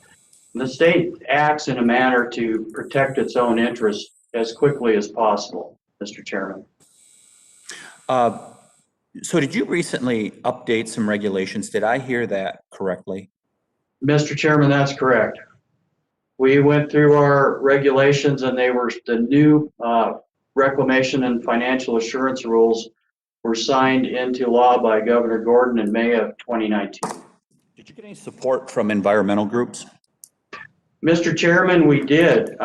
The state acts in a manner to protect its own interests as quickly as possible, Mr. Chairman. So did you recently update some regulations? Did I hear that correctly? Mr. Chairman, that's correct. We went through our regulations, and they were the new reclamation and financial assurance rules were signed into law by Governor Gordon in May of 2019. Did you get any support from environmental groups? Mr. Chairman, we did.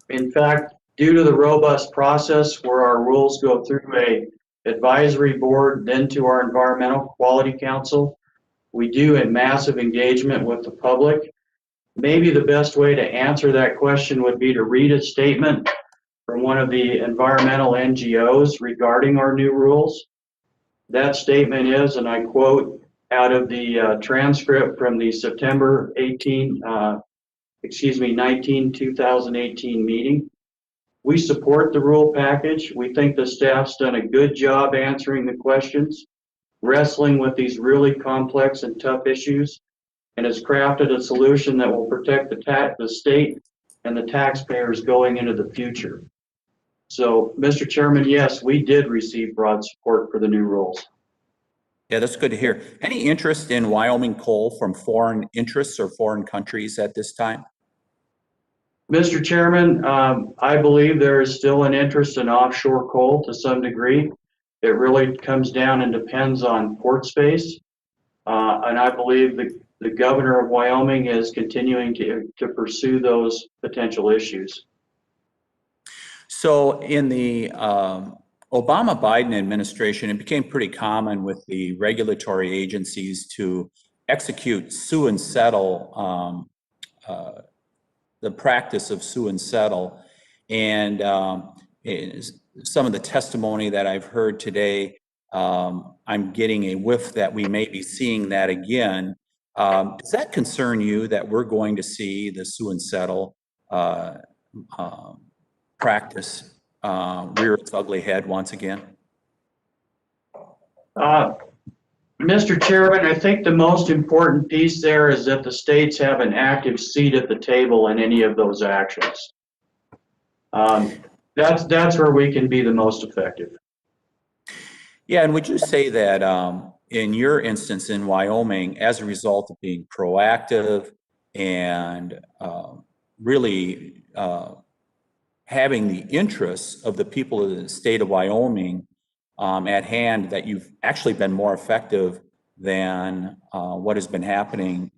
In fact, due to the robust process where our rules go through a advisory board, then to our Environmental Quality Council, we do a massive engagement with the public. Maybe the best way to answer that question would be to read a statement from one of the environmental NGOs regarding our new rules. That statement is, and I quote out of the transcript from the September 19, 2018 meeting. We support the rule package. We think the staff's done a good job answering the questions, wrestling with these really complex and tough issues, and has crafted a solution that will protect the state and the taxpayers going into the future. So, Mr. Chairman, yes, we did receive broad support for the new rules. Yeah, that's good to hear. Any interest in Wyoming coal from foreign interests or foreign countries at this time? Mr. Chairman, I believe there is still an interest in offshore coal to some degree. It really comes down and depends on port space. And I believe the governor of Wyoming is continuing to pursue those potential issues. So in the Obama-Biden administration, it became pretty common with the regulatory agencies to execute sue and settle, the practice of sue and settle. And some of the testimony that I've heard today, I'm getting a whiff that we may be seeing that again. Does that concern you that we're going to see the sue and settle practice rear its ugly head once again? Mr. Chairman, I think the most important piece there is that the states have an active seat at the table in any of those actions. That's where we can be the most effective. Yeah, and would you say that in your instance in Wyoming, as a result of being proactive and really having the interests of the people of the state of Wyoming at hand, that you've actually been more effective than what has been happening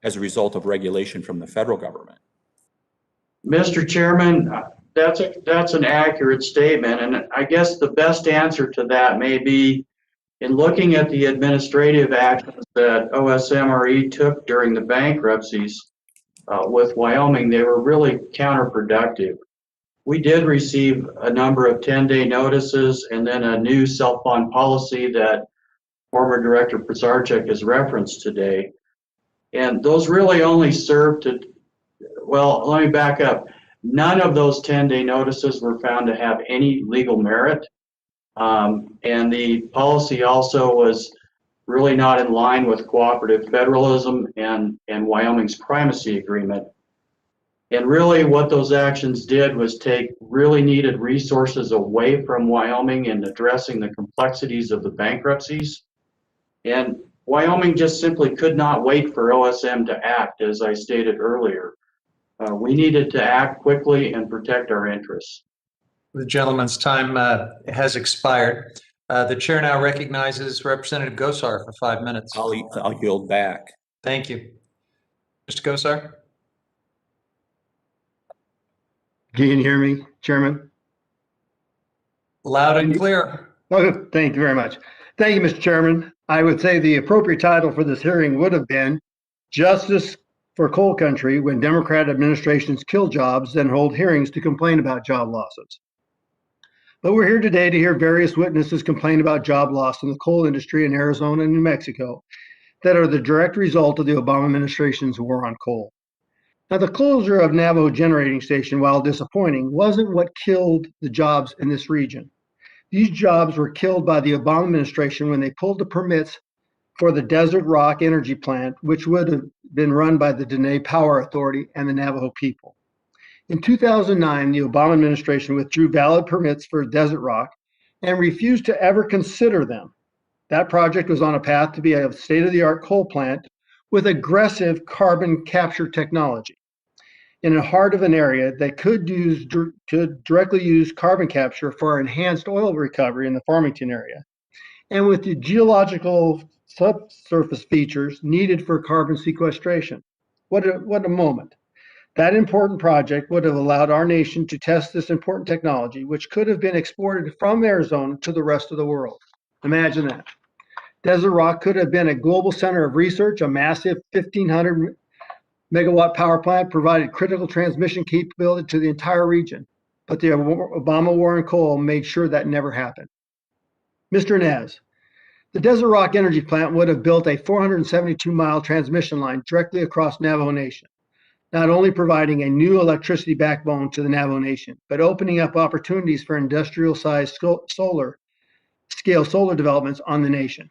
as a result of regulation from the federal government? Mr. Chairman, that's an accurate statement, and I guess the best answer to that may be in looking at the administrative actions that OSMRE took during the bankruptcies with Wyoming. They were really counterproductive. We did receive a number of 10-day notices and then a new self-bond policy that former Director Pizarczyk has referenced today. And those really only served to, well, let me back up. None of those 10-day notices were found to have any legal merit. And the policy also was really not in line with cooperative federalism and Wyoming's primacy agreement. And really what those actions did was take really needed resources away from Wyoming in addressing the complexities of the bankruptcies. And Wyoming just simply could not wait for OSM to act, as I stated earlier. We needed to act quickly and protect our interests. The gentleman's time has expired. The chair now recognizes Representative Gosar for 5 minutes. I'll yield back. Thank you. Mr. Gosar? Can you hear me, Chairman? Loud and clear. Okay, thank you very much. Thank you, Mr. Chairman. I would say the appropriate title for this hearing would have been Justice for Coal Country when Democrat administrations kill jobs, then hold hearings to complain about job losses. But we're here today to hear various witnesses complain about job loss in the coal industry in Arizona and New Mexico that are the direct result of the Obama administration's war on coal. Now, the closure of Navajo Generating Station, while disappointing, wasn't what killed the jobs in this region. These jobs were killed by the Obama administration when they pulled the permits for the Desert Rock Energy Plant, which would have been run by the Dene Power Authority and the Navajo people. In 2009, the Obama administration withdrew valid permits for Desert Rock and refused to ever consider them. That project was on a path to be a state-of-the-art coal plant with aggressive carbon capture technology in the heart of an area that could directly use carbon capture for enhanced oil recovery in the Farmington area, and with the geological subsurface features needed for carbon sequestration. What a moment. That important project would have allowed our nation to test this important technology, which could have been exported from Arizona to the rest of the world. Imagine that. Desert Rock could have been a global center of research. A massive 1,500 megawatt power plant provided critical transmission capability to the entire region. But the Obama war on coal made sure that never happened. Mr. Nez, the Desert Rock Energy Plant would have built a 472-mile transmission line directly across Navajo Nation, not only providing a new electricity backbone to the Navajo Nation, but opening up opportunities for industrial-sized scale solar developments on the nation.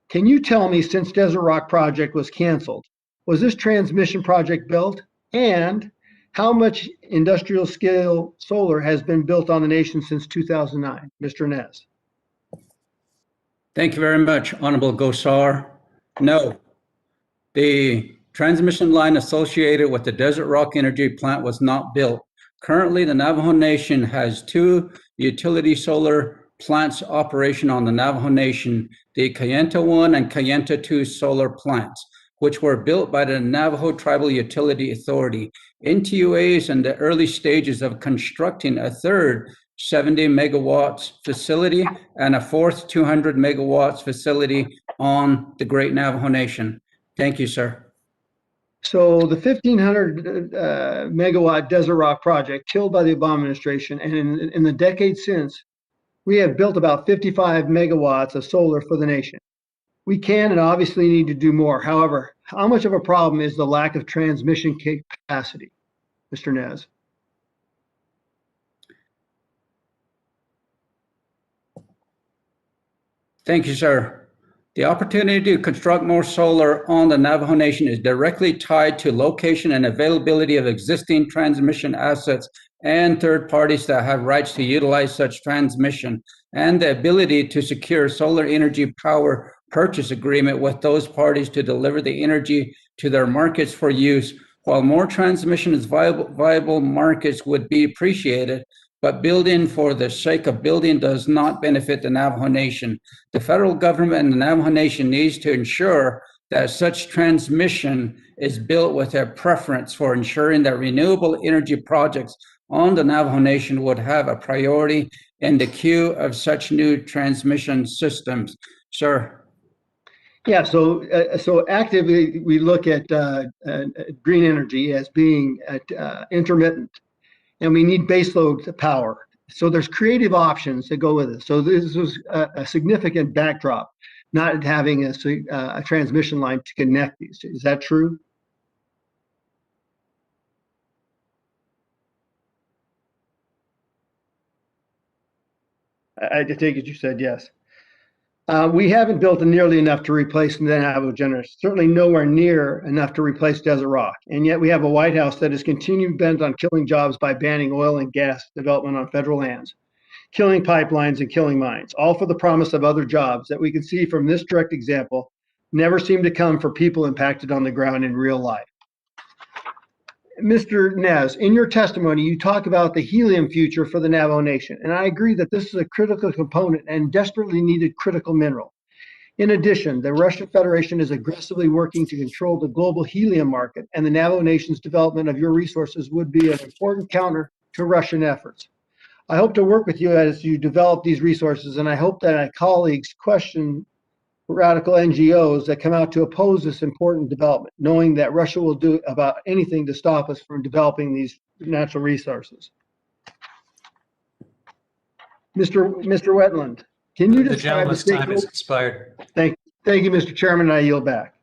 Can you tell me, since Desert Rock project was canceled, was this transmission project built? And how much industrial scale solar has been built on the nation since 2009? Mr. Nez. Thank you very much, Honorable Gosar. No, the transmission line associated with the Desert Rock Energy Plant was not built. Currently, the Navajo Nation has 2 utility solar plants operation on the Navajo Nation, the Kayenta 1 and Kayenta 2 solar plants, which were built by the Navajo Tribal Utility Authority. NTUA is in the early stages of constructing a third 70 megawatts facility and a fourth 200 megawatts facility on the Great Navajo Nation. Thank you, sir. So the 1,500 megawatt Desert Rock project killed by the Obama administration, and in the decade since, we have built about 55 megawatts of solar for the nation. We can and obviously need to do more. However, how much of a problem is the lack of transmission capacity, Mr. Nez? Thank you, sir. The opportunity to construct more solar on the Navajo Nation is directly tied to location and availability of existing transmission assets and third parties that have rights to utilize such transmission, and the ability to secure solar energy power purchase agreement with those parties to deliver the energy to their markets for use. While more transmission is viable markets would be appreciated, but building for the sake of building does not benefit the Navajo Nation. The federal government and the Navajo Nation needs to ensure that such transmission is built with a preference for ensuring that renewable energy projects on the Navajo Nation would have a priority in the queue of such new transmission systems. Sir. Yeah, so actively we look at green energy as being intermittent, and we need baseload power. So there's creative options that go with it. So this was a significant backdrop, not having a transmission line to connect these. Is that true? I take it you said yes. We haven't built nearly enough to replace the Navajo generation, certainly nowhere near enough to replace Desert Rock. And yet we have a White House that is continuing bent on killing jobs by banning oil and gas development on federal lands, killing pipelines and killing mines, all for the promise of other jobs that we can see from this direct example never seem to come for people impacted on the ground in real life. Mr. Nez, in your testimony, you talk about the helium future for the Navajo Nation, and I agree that this is a critical component and desperately needed critical mineral. In addition, the Russian Federation is aggressively working to control the global helium market, and the Navajo Nation's development of your resources would be an important counter to Russian efforts. I hope to work with you as you develop these resources, and I hope that my colleagues question radical NGOs that come out to oppose this important development, knowing that Russia will do about anything to stop us from developing these natural resources. Mr. Wetland, can you The describe gentleman's time has expired. Thank you, Mr. Chairman. I yield back.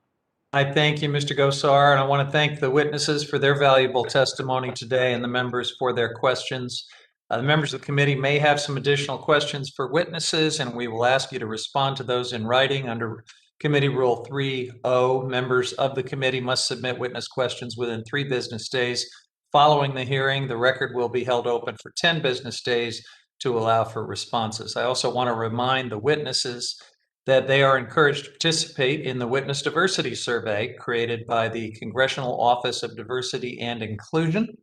I thank you, Mr. Gosar, and I want to thank the witnesses for their valuable testimony today and the members for their questions. The members of the committee may have some additional questions for witnesses, and we will ask you to respond to those in writing under Committee Rule 3.0. Members of the committee must submit witness questions within 3 business days. Following the hearing, the record will be held open for 10 business days to allow for responses. I also want to remind the witnesses that they are encouraged to participate in the Witness Diversity Survey created by the Congressional Office of Diversity and Inclusion.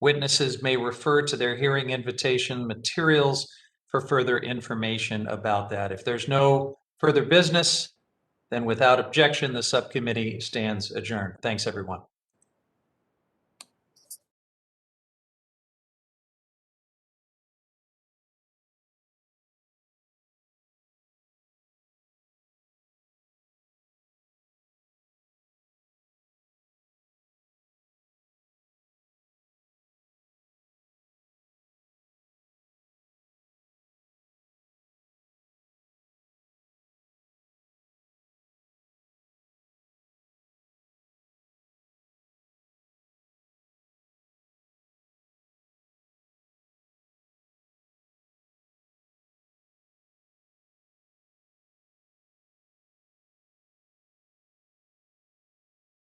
Witnesses may refer to their hearing invitation materials for further information about that. If there's no further business, then without objection, the subcommittee stands adjourned. Thanks, everyone.